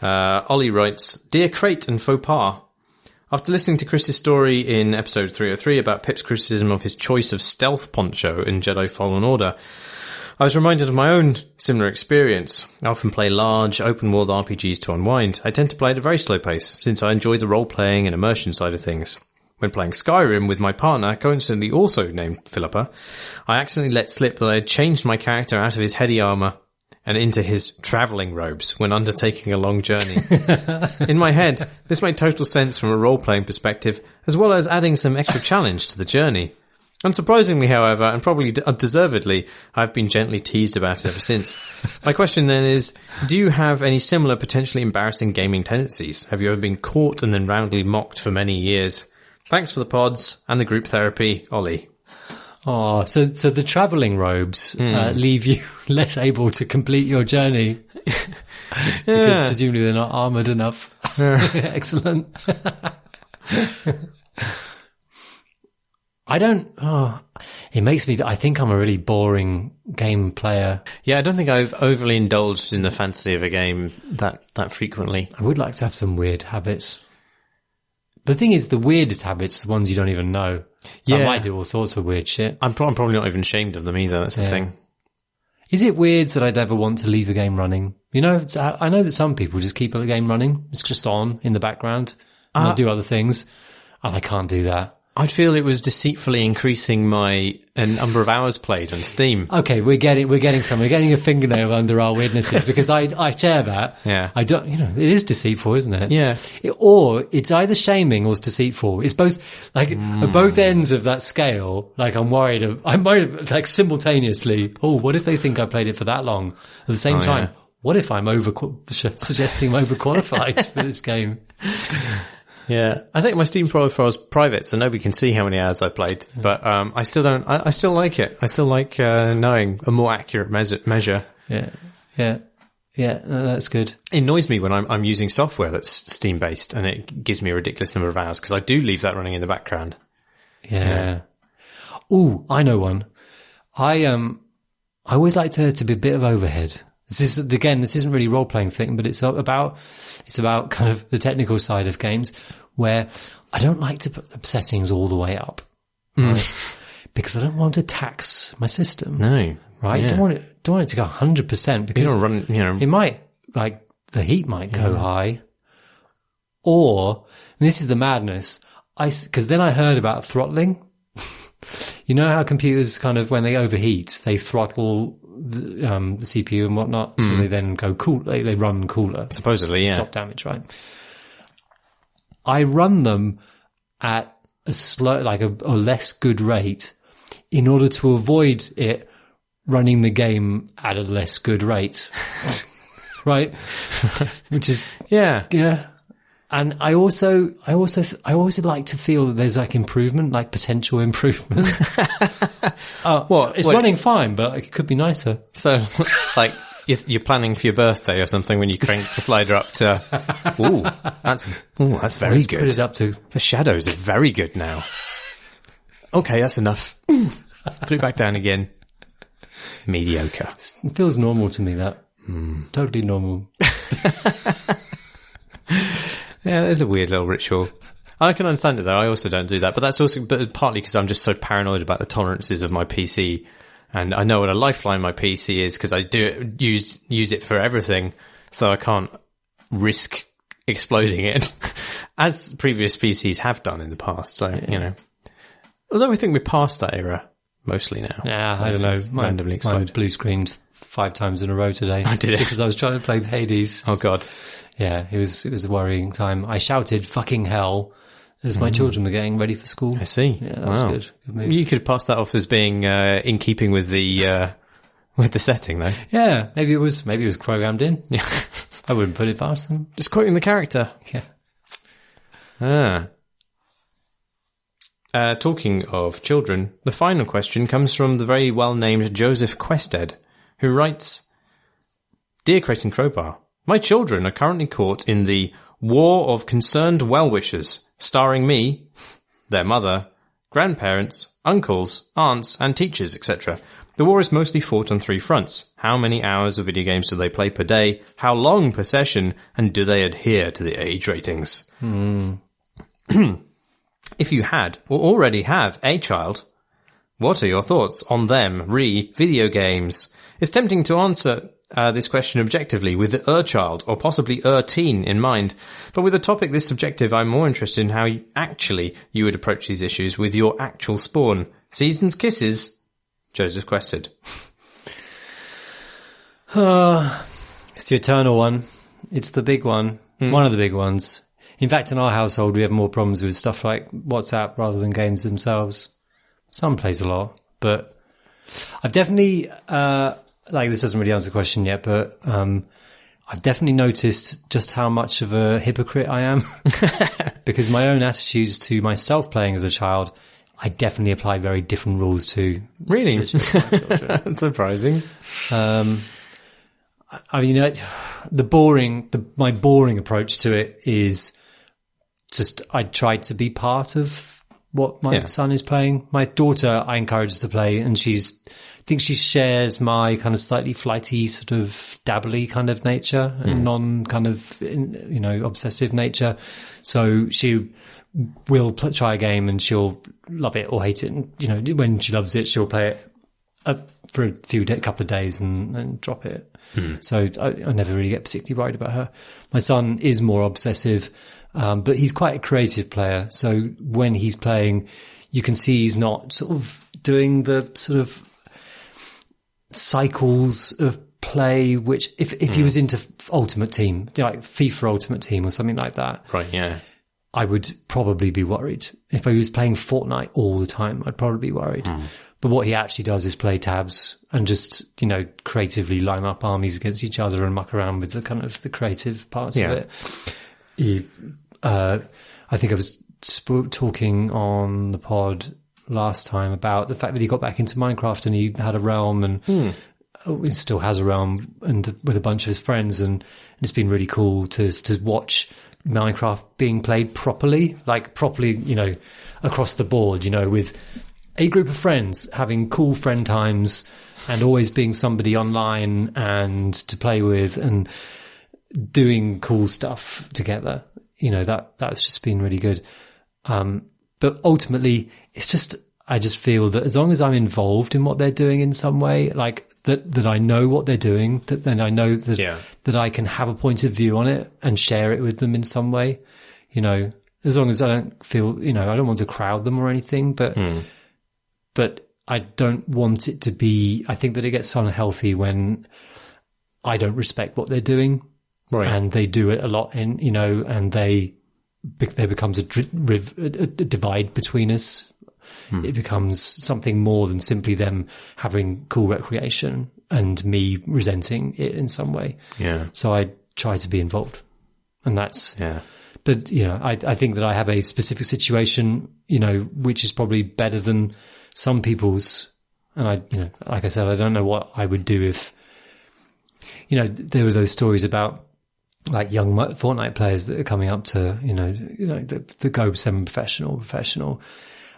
Ollie writes, Dear Crate and Faux Pas, after listening to Chris's story in episode 303 about Pip's criticism of his choice of stealth poncho in Jedi Fallen Order, I was reminded of my own similar experience. I often play large, open-world RPGs to unwind. I tend to play at a very slow pace, since I enjoy the role-playing and immersion side of things. When playing Skyrim with my partner, coincidentally also named Philippa, I accidentally let slip that I had changed my character out of his heady armour and into his travelling robes when undertaking a long journey. In my head, this made total sense from a role-playing perspective, as well as adding some extra challenge to the journey. Unsurprisingly, however, and probably undeservedly, I've been gently teased about it ever since. My question then is, do you have any similar potentially embarrassing gaming tendencies? Have you ever been caught and then roundly mocked for many years? Thanks for the pods and the group therapy, Ollie. Oh, so the travelling robes leave you less able to complete your journey because presumably they're not armoured enough. Excellent. It makes me, I think I'm a really boring game player. Yeah, I don't think I've overly indulged in the fantasy of a game that frequently. I would like to have some weird habits. The thing is, the weirdest habits are the ones you don't even know. Yeah. I might do all sorts of weird shit. I'm probably not even ashamed of them either, that's the thing. Is it weird that I'd ever want to leave a game running? You know, I know that some people just keep a game running. It's just on in the background. And I do other things. And I can't do that. I'd feel it was deceitfully increasing my number of hours played on Steam. Okay, we're getting some. We're getting a fingernail under our weirdnesses because I share that. Yeah. I don't, it is deceitful, isn't it? Yeah. Or it's either shaming or it's deceitful. It's both, like, at both ends of that scale. Like, I'm worried, like, simultaneously, what if they think I played it for that long? At the same time, yeah. What if I'm suggesting I'm overqualified for this game? Yeah, I think my Steam profile is private, so nobody can see how many hours I played. But I still don't. I still like it. I still like knowing a more accurate measure. Yeah. No, that's good. It annoys me when I'm using software that's Steam based, and it gives me a ridiculous number of hours because I do leave that running in the background. Yeah. Ooh, I know one. I always like to be a bit of overhead. This isn't really a role-playing thing, but it's about kind of the technical side of games where I don't like to put the settings all the way up. Right? Because I don't want to tax my system. No. right? Yeah. Don't want it to go 100% because You don't run, it might, like, the heat might go high. Or, and this is the madness, because then I heard about throttling. You know how computers kind of, when they overheat, they throttle the CPU and whatnot, so they then go cool, they run cooler. Supposedly, yeah. Stop damage, right? I run them at a slow, like a less good rate in order to avoid it running the game at a less good rate. Right? Which is, yeah. And I also like to feel that there's like improvement, like potential improvement. It's running fine, but it could be nicer. So, like, you're planning for your birthday or something when you crank the slider up to, that's very good. Put it up to, The shadows are very good now. Okay, that's enough. Put it back down again. Mediocre. It feels normal to me, that. Totally normal. Yeah, there's a weird little ritual. I can understand it though. I also don't do that, but that's also partly because I'm just so paranoid about the tolerances of my PC, and I know what a lifeline my PC is because I use it for everything, so I can't risk exploding it, as previous PCs have done in the past. So although I think we're past that era mostly now. Yeah, I don't know. Randomly explode. Mine blue screened 5 times in a row today. I did it because I was trying to play Hades. Oh God. Yeah, it was a worrying time. I shouted "fucking hell" as my children were getting ready for school. I see. Yeah, that was good. Good move. You could pass that off as being in keeping with the setting, though. Yeah, maybe it was programmed in. Yeah, I wouldn't put it past them. just quoting the character. Yeah. Talking of children, the final question comes from the very well-named Joseph Quested, who writes, "Dear Crate and Crowbar, my children are currently caught in the War of Concerned Well-Wishers, starring me, their mother, grandparents, uncles, aunts, and teachers, etc. The war is mostly fought on 3 fronts. How many hours of video games do they play per day? How long per session? And do they adhere to the age ratings?" If you had, or already have, a child, what are your thoughts on them video games? It's tempting to answer this question objectively with the child or possibly teen in mind, but with a topic this subjective, I'm more interested in how you would approach these issues with your actual spawn. Season's kisses, Joseph Quested. It's the eternal one. It's the big one. One of the big ones. In fact, in our household, we have more problems with stuff like WhatsApp rather than games themselves. Some plays a lot, but I've definitely, this doesn't really answer the question yet, but I've definitely noticed just how much of a hypocrite I am because my own attitudes to myself playing as a child, I definitely apply very different rules to. Really? That's surprising. I mean, my boring approach to it is just I try to be part of what my son is playing. My daughter, I encourage her to play, and I think she shares my kind of slightly flighty, sort of dabbly kind of nature and non kind of, obsessive nature. So she will try a game and she'll love it or hate it. And, when she loves it, she'll play it for a couple of days and drop it. So I never really get particularly worried about her. My son is more obsessive, but he's quite a creative player. So when he's playing, you can see he's not sort of doing the sort of cycles of play, which if he was into Ultimate Team, like FIFA Ultimate Team or something like that. Right, yeah. I would probably be worried. If I was playing Fortnite all the time, I'd probably be worried. But what he actually does is play tabs and just, creatively line up armies against each other and muck around with the kind of the creative parts of it. I think I was talking on the pod last time about the fact that he got back into Minecraft and he had a realm and he still has a realm and with a bunch of his friends, and it's been really cool to watch Minecraft being played properly, across the board, with a group of friends having cool friend times and always being somebody online and to play with and doing cool stuff together. That's just been really good. But ultimately it's just, I just feel that as long as I'm involved in what they're doing in some way, like that I know what they're doing, that then I know that I can have a point of view on it and share it with them in some way, you know, as long as I don't feel, you know, I don't want to crowd them or anything, but I don't want it to be, I think that it gets unhealthy when I don't respect what they're doing. Right. And they do it a lot in, you know, and there becomes a divide between us. It becomes something more than simply them having cool recreation and me resenting it in some way. Yeah. So I try to be involved, and that's, but you know, I think that I have a specific situation, you know, which is probably better than some people's. And I, you know, like I said, I don't know what I would do if, you know, there were those stories about like young Fortnite players that are coming up to, you know, the go semi-professional.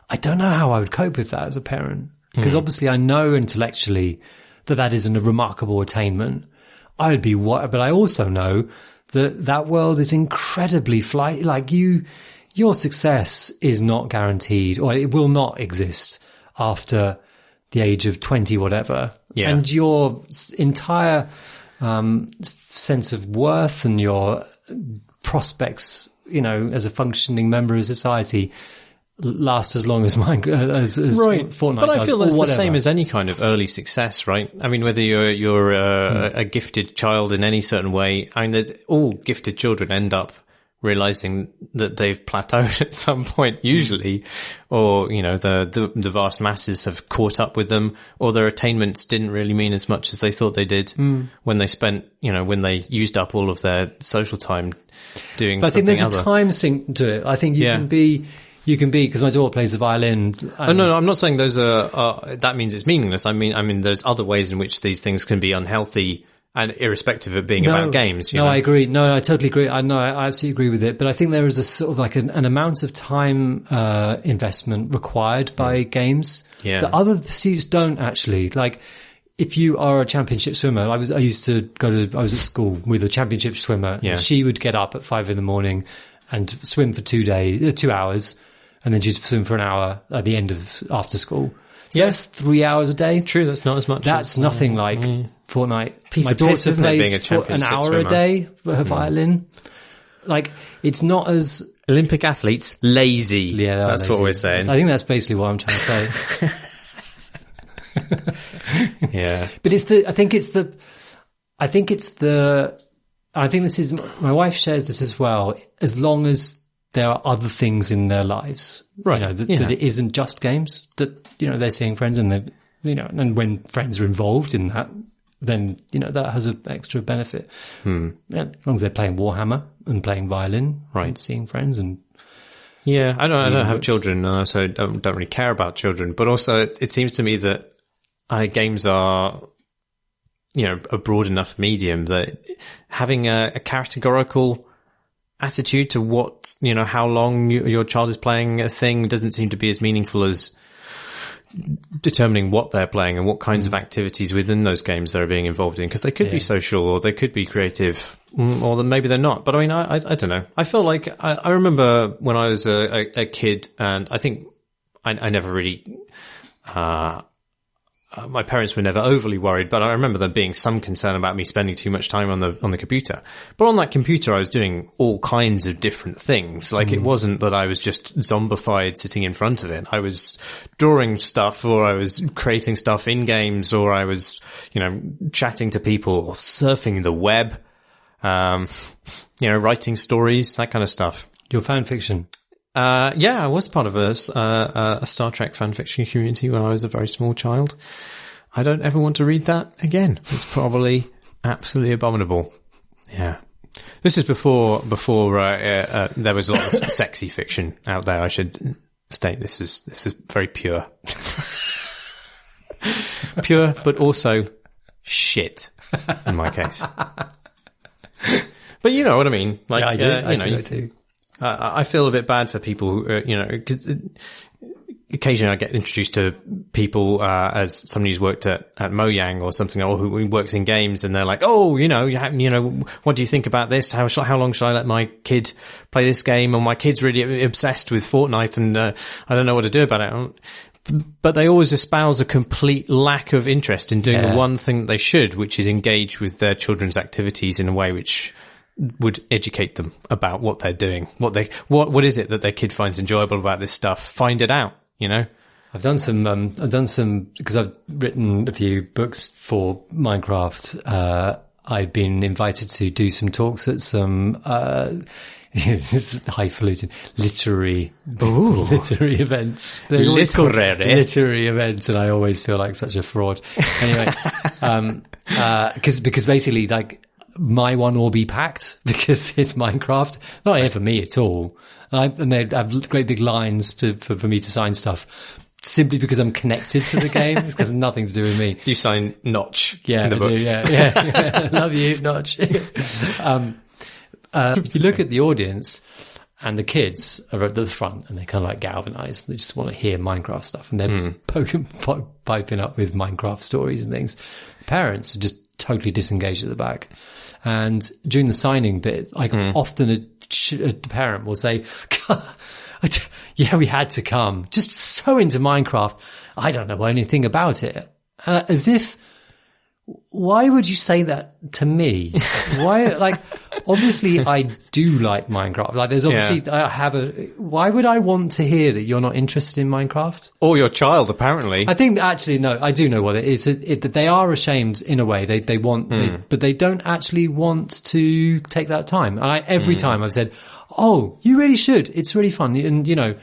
I don't know how I would cope with that as a parent, because obviously I know intellectually that isn't a remarkable attainment. I would be but I also know that world is incredibly like your success is not guaranteed, or it will not exist after the age of 20, whatever. Yeah. And your entire, sense of worth and your prospects, you know, as a functioning member of society last as long as mine, as right. Fortnite but I does, feel that's the same as any kind of early success, right? I mean, whether you're a gifted child in any certain way, I mean, all gifted children end up realizing that they've plateaued at some point, usually, or, you know, the vast masses have caught up with them, or their attainments didn't really mean as much as they thought they did when they spent, you know, when they used up all of their social time doing but something I think there's a time sink to it. I think you can be, because my daughter plays the violin. No, I'm not saying those are that means it's meaningless. I mean, there's other ways in which these things can be unhealthy, and irrespective of being about games. You know? I agree. No, I totally agree. I absolutely agree with it. But I think there is a sort of like an amount of time, investment required by games that other pursuits don't actually. Like, if you are a championship swimmer, I was at school with a championship swimmer. Yeah. And she would get up at 5 a.m. and swim for 2 hours, and then she'd swim for an hour at the end of after school. So that's 3 hours a day. True, that's not as much. That's nothing like Fortnite. My daughter plays an hour a day for her violin. Like, it's not as... Olympic athletes, lazy. Yeah, that's lazy. What we're saying. I think that's basically what I'm trying to say. Yeah. But I think this is, my wife shares this as well, as long as there are other things in their lives. Right. You know, that it isn't just games, that, you know, they're seeing friends and you know, and when friends are involved in that, then, you know, that has an extra benefit. Yeah, as long as they're playing Warhammer and playing violin, right, and seeing friends and. Yeah, I don't have children, so I don't really care about children, but also it seems to me that games are, you know, a broad enough medium that having a categorical attitude to what, you know, how long your child is playing a thing doesn't seem to be as meaningful as determining what they're playing and what kinds of activities within those games they're being involved in, because they could be social or they could be creative, or then maybe they're not. But I mean, I don't know. I feel like I remember when I was a kid, and I think I never really my parents were never overly worried, but I remember there being some concern about me spending too much time on the computer. But on that computer, I was doing all kinds of different things. Like, it wasn't that I was just zombified sitting in front of it. I was drawing stuff, or I was creating stuff in games, or I was, you know, chatting to people, or surfing the web, you know, writing stories, that kind of stuff. Your fan fiction. Yeah, I was part of a Star Trek fanfiction community when I was a very small child. I don't ever want to read that again. It's probably absolutely abominable. Yeah. This is before there was a lot of sexy fiction out there. I should state this is very pure. Pure, but also shit in my case. But you know what I mean? Like, yeah, I do. I feel a bit bad for people, you know, because occasionally I get introduced to people as somebody who's worked at Mojang or something, or who works in games, and they're like, "Oh, you know, what do you think about this? How long should I let my kid play this game? Or my kid's really obsessed with Fortnite, and I don't know what to do about it." but they always espouse a complete lack of interest in doing the one thing that they should, which is engage with their children's activities in a way which would educate them about what they're doing, what is it that their kid finds enjoyable about this stuff. Find it out, you know. I've done some because I've written a few books for Minecraft. I've been invited to do some talks at some this is highfalutin literary events. They're always called literary events, and I always feel like such a fraud. Anyway, because basically, like, my one will be packed because it's Minecraft. Not here for me at all. And they have great big lines for me to sign stuff. Simply because I'm connected to the game. It has nothing to do with me. You sign Notch in the books. Yeah. Love you, Notch. If you look at the audience, and the kids are at the front, and they're kind of like galvanized. They just want to hear Minecraft stuff, and they're piping up with Minecraft stories and things. The parents are just totally disengaged at the back. And during the signing bit, like often a parent will say, yeah, we had to come. Just so into Minecraft. I don't know anything about it. As if, why would you say that to me? Why, like, obviously I do like Minecraft. Like, there's obviously, why would I want to hear that you're not interested in Minecraft? Or your child, apparently. I think actually, no, I do know what it is. That they are ashamed in a way. They want, but they don't actually want to take that time. And every time I've said, oh, you really should. It's really fun. And, you know,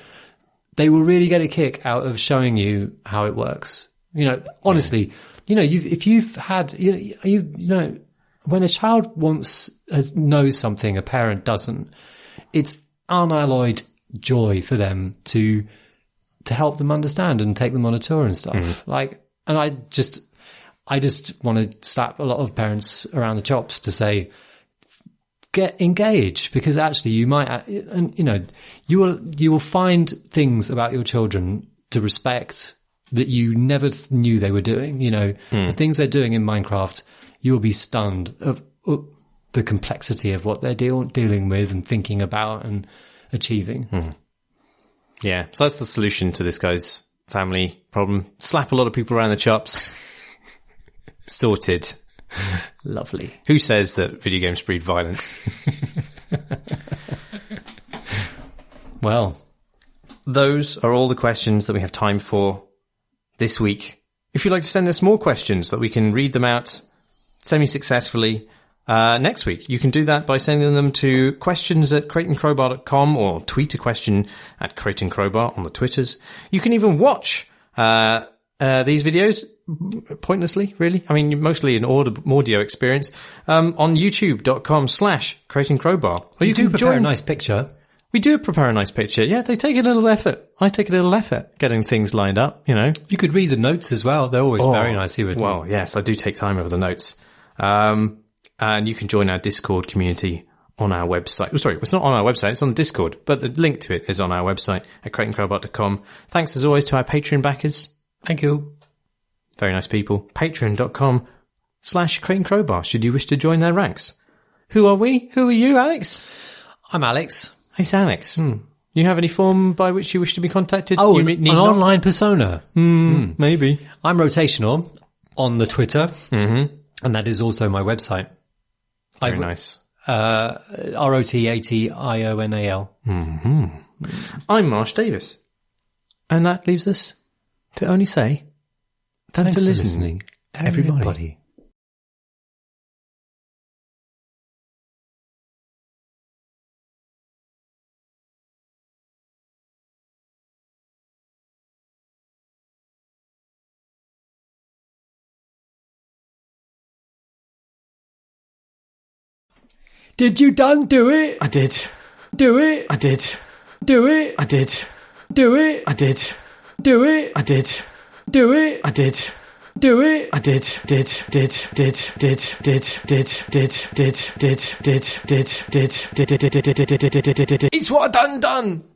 they will really get a kick out of showing you how it works. You know, honestly, you know, if you've had, you know, when a child knows something a parent doesn't, it's unalloyed joy for them to help them understand and take them on a tour and stuff. Like, and I just want to slap a lot of parents around the chops to say, get engaged, because actually you might, and you know, you will find things about your children to respect that you never knew they were doing. You know, the things they're doing in Minecraft, you will be stunned of the complexity of what they're dealing with and thinking about and achieving. Yeah, so that's the solution to this guy's family problem. Slap a lot of people around the chops. Sorted. Lovely. Who says that video games breed violence? Well, those are all the questions that we have time for this week. If you'd like to send us more questions that we can read them out semi-successfully next week, you can do that by sending them to questions@crateandcrowbar.com or tweet a question at crateandcrowbar on the Twitters. You can even watch these videos pointlessly, really. I mean, mostly an audio experience on youtube.com/crateandcrowbar. Or you do prepare a nice picture. We do prepare a nice picture. Yeah, they take a little effort. I take a little effort getting things lined up, you know. You could read the notes as well. They're always very nicely written. Well, yes, I do take time over the notes. And you can join our Discord community on our website. Oh, sorry, it's not on our website, it's on Discord, but the link to it is on our website at crateandcrowbar.com. Thanks as always to our Patreon backers. Thank you. Very nice people. Patreon.com/crateandcrowbar should you wish to join their ranks. Who are we? Who are you, Alex? I'm Alex. It's Alex. You have any form by which you wish to be contacted? Oh, an online persona. Maybe. I'm Rotational on the Twitter, and that is also my website. Very nice. ROTATIONAL. I'm Marsh Davis. And that leaves us to only say, thanks for listening, everybody. Did you done do it? I did. Do it? I did. Do it? I did. Do it? I did. Do it? I did. Do it? I did. Do it? I did. It's what I done.